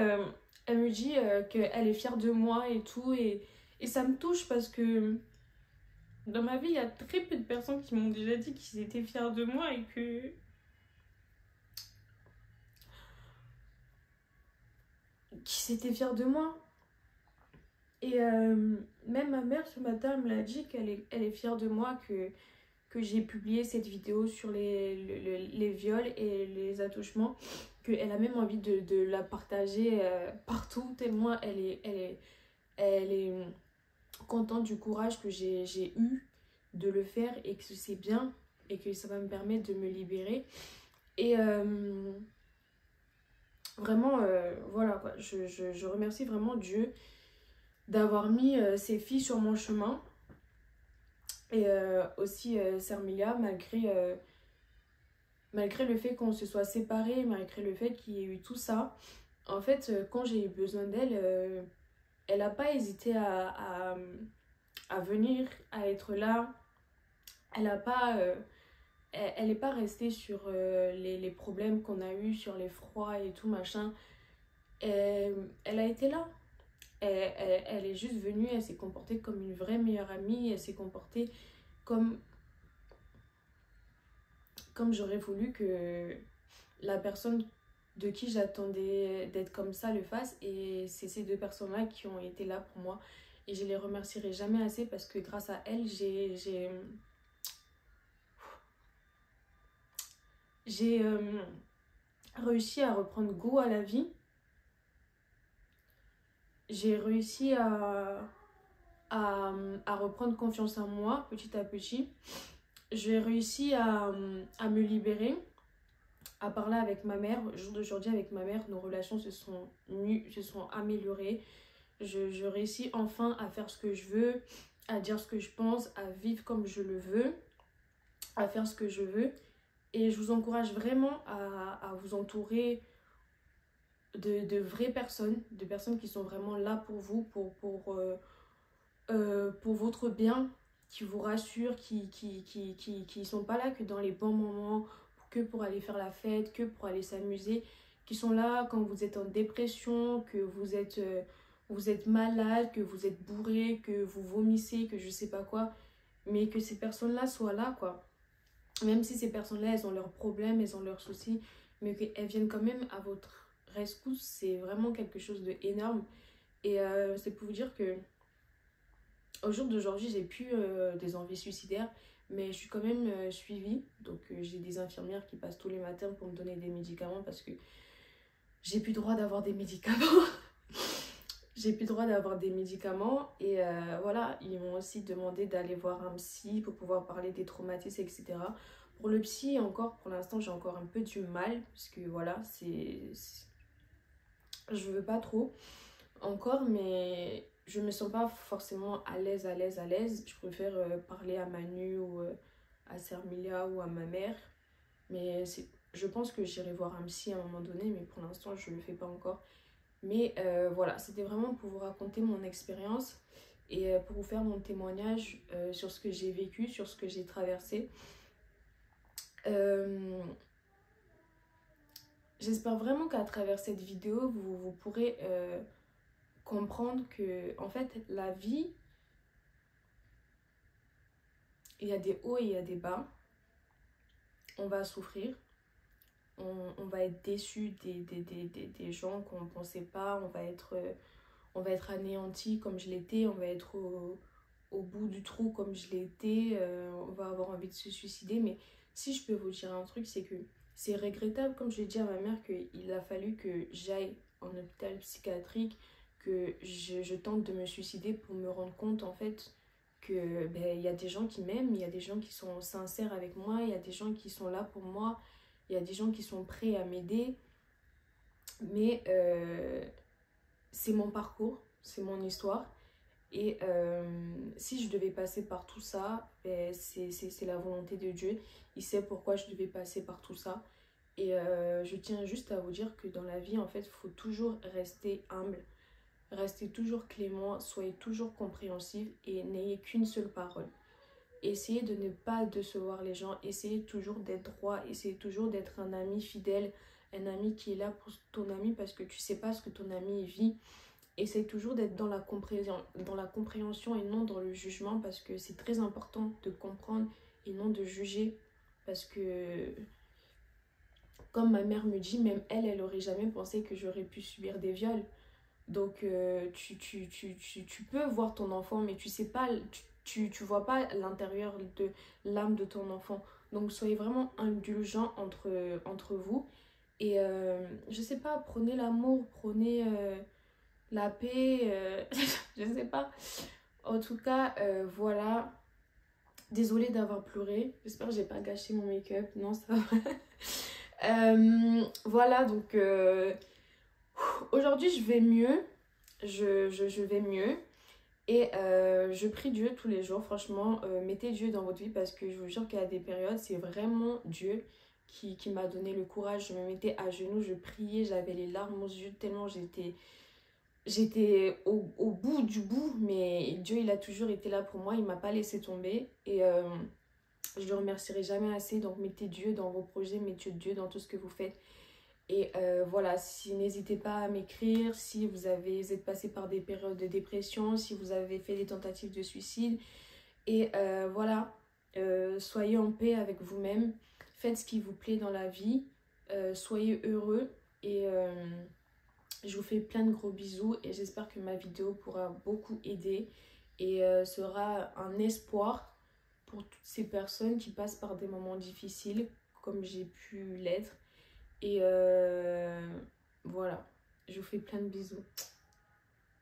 elle me dit qu'elle est fière de moi et tout. Et ça me touche parce que... Dans ma vie, il y a très peu de personnes qui m'ont déjà dit qu'ils étaient fiers de moi et que... qui s'étaient fiers de moi. Et même ma mère, ce matin, elle me l'a dit elle est fière de moi que j'ai publié cette vidéo sur les viols et les attouchements. Qu'elle a même envie de la partager partout, tellement elle est contente du courage que j'ai eu de le faire et que c'est bien et que ça va me permettre de me libérer. Et vraiment, voilà quoi, je remercie vraiment Dieu d'avoir mis ces filles sur mon chemin. Et aussi Sermilia, malgré le fait qu'on se soit séparés, malgré le fait qu'il y ait eu tout ça, en fait, quand j'ai eu besoin d'elle, elle n'a pas hésité à venir, à être là. Elle n'a pas elle n'est pas restée sur les problèmes qu'on a eus, sur les froids et tout machin. Elle a été là. Elle est juste venue, elle s'est comportée comme une vraie meilleure amie, elle s'est comportée comme, comme j'aurais voulu que la personne de qui j'attendais d'être comme ça le fasse. Et c'est ces deux personnes-là qui ont été là pour moi. Et je les remercierai jamais assez parce que grâce à elles, j'ai réussi à reprendre goût à la vie. J'ai réussi à reprendre confiance en moi petit à petit. J'ai réussi à me libérer, à parler avec ma mère. Au jour d'aujourd'hui, avec ma mère, nos relations se sont améliorées. Je réussis enfin à faire ce que je veux, à dire ce que je pense, à vivre comme je le veux, à faire ce que je veux. Et je vous encourage vraiment à vous entourer de vraies personnes, de personnes qui sont vraiment là pour vous, pour votre bien, qui vous rassurent, qui sont pas là que dans les bons moments, que pour aller faire la fête, que pour aller s'amuser, qui sont là quand vous êtes en dépression, que vous êtes malade, que vous êtes bourré, que vous vomissez, que je sais pas quoi, mais que ces personnes-là soient là, quoi. Même si ces personnes-là, elles ont leurs problèmes, elles ont leurs soucis, mais qu'elles viennent quand même à votre rescousse, c'est vraiment quelque chose d'énorme. Et c'est pour vous dire que au jour d'aujourd'hui, j'ai plus des envies suicidaires, mais je suis quand même suivie. Donc j'ai des infirmières qui passent tous les matins pour me donner des médicaments parce que j'ai plus droit d'avoir des médicaments. J'ai plus droit d'avoir des médicaments et voilà, ils m'ont aussi demandé d'aller voir un psy pour pouvoir parler des traumatismes, etc. Pour le psy, encore, pour l'instant, j'ai encore un peu du mal parce que voilà, je veux pas trop encore, mais je me sens pas forcément à l'aise. Je préfère parler à Manu ou à Sermilia ou à ma mère, mais je pense que j'irai voir un psy à un moment donné, mais pour l'instant, je le fais pas encore. Mais voilà, c'était vraiment pour vous raconter mon expérience et pour vous faire mon témoignage sur ce que j'ai vécu, sur ce que j'ai traversé. J'espère vraiment qu'à travers cette vidéo, vous pourrez comprendre que, en fait, la vie, il y a des hauts et il y a des bas. On va souffrir. On va être déçu des gens qu'on ne pensait pas. On va être anéanti comme je l'étais. On va être au bout du trou comme je l'étais. On va avoir envie de se suicider. Mais si je peux vous dire un truc, c'est que c'est regrettable, comme je l'ai dit à ma mère, qu'il a fallu que j'aille en hôpital psychiatrique, que je tente de me suicider pour me rendre compte en fait que il y a des gens qui m'aiment, il y a des gens qui sont sincères avec moi, il y a des gens qui sont là pour moi, il y a des gens qui sont prêts à m'aider. Mais c'est mon parcours, c'est mon histoire. Et si je devais passer par tout ça, c'est la volonté de Dieu. Il sait pourquoi je devais passer par tout ça. Et je tiens juste à vous dire que dans la vie, en fait, il faut toujours rester humble, rester toujours clément, soyez toujours compréhensif et n'ayez qu'une seule parole. Essayez de ne pas décevoir les gens, essayez toujours d'être droit, essayez toujours d'être un ami fidèle, un ami qui est là pour ton ami parce que tu sais pas ce que ton ami vit. Essaye toujours d'être dans la compréhension et non dans le jugement parce que c'est très important de comprendre et non de juger parce que comme ma mère me dit, même elle aurait jamais pensé que j'aurais pu subir des viols. Donc tu peux voir ton enfant mais tu sais pas, tu vois pas l'intérieur de l'âme de ton enfant. Donc soyez vraiment indulgents entre vous et je sais pas, prenez l'amour, prenez la paix, je sais pas. En tout cas, voilà. Désolée d'avoir pleuré. J'espère que j'ai pas gâché mon make-up. Non, ça va. Voilà, donc aujourd'hui je vais mieux. Je vais mieux. Et je prie Dieu tous les jours. Franchement, mettez Dieu dans votre vie parce que je vous jure qu'il y a des périodes, c'est vraiment Dieu qui m'a donné le courage. Je me mettais à genoux, je priais, j'avais les larmes aux yeux tellement j'étais au bout du bout, mais Dieu il a toujours été là pour moi, il m'a pas laissé tomber et je le remercierai jamais assez. Donc mettez Dieu dans vos projets, mettez Dieu dans tout ce que vous faites. Et voilà, si, n'hésitez pas à m'écrire si vous êtes passé par des périodes de dépression, si vous avez fait des tentatives de suicide. Et voilà, soyez en paix avec vous-même, faites ce qui vous plaît dans la vie, soyez heureux et je vous fais plein de gros bisous et j'espère que ma vidéo pourra beaucoup aider et sera un espoir pour toutes ces personnes qui passent par des moments difficiles comme j'ai pu l'être. Et voilà, je vous fais plein de bisous.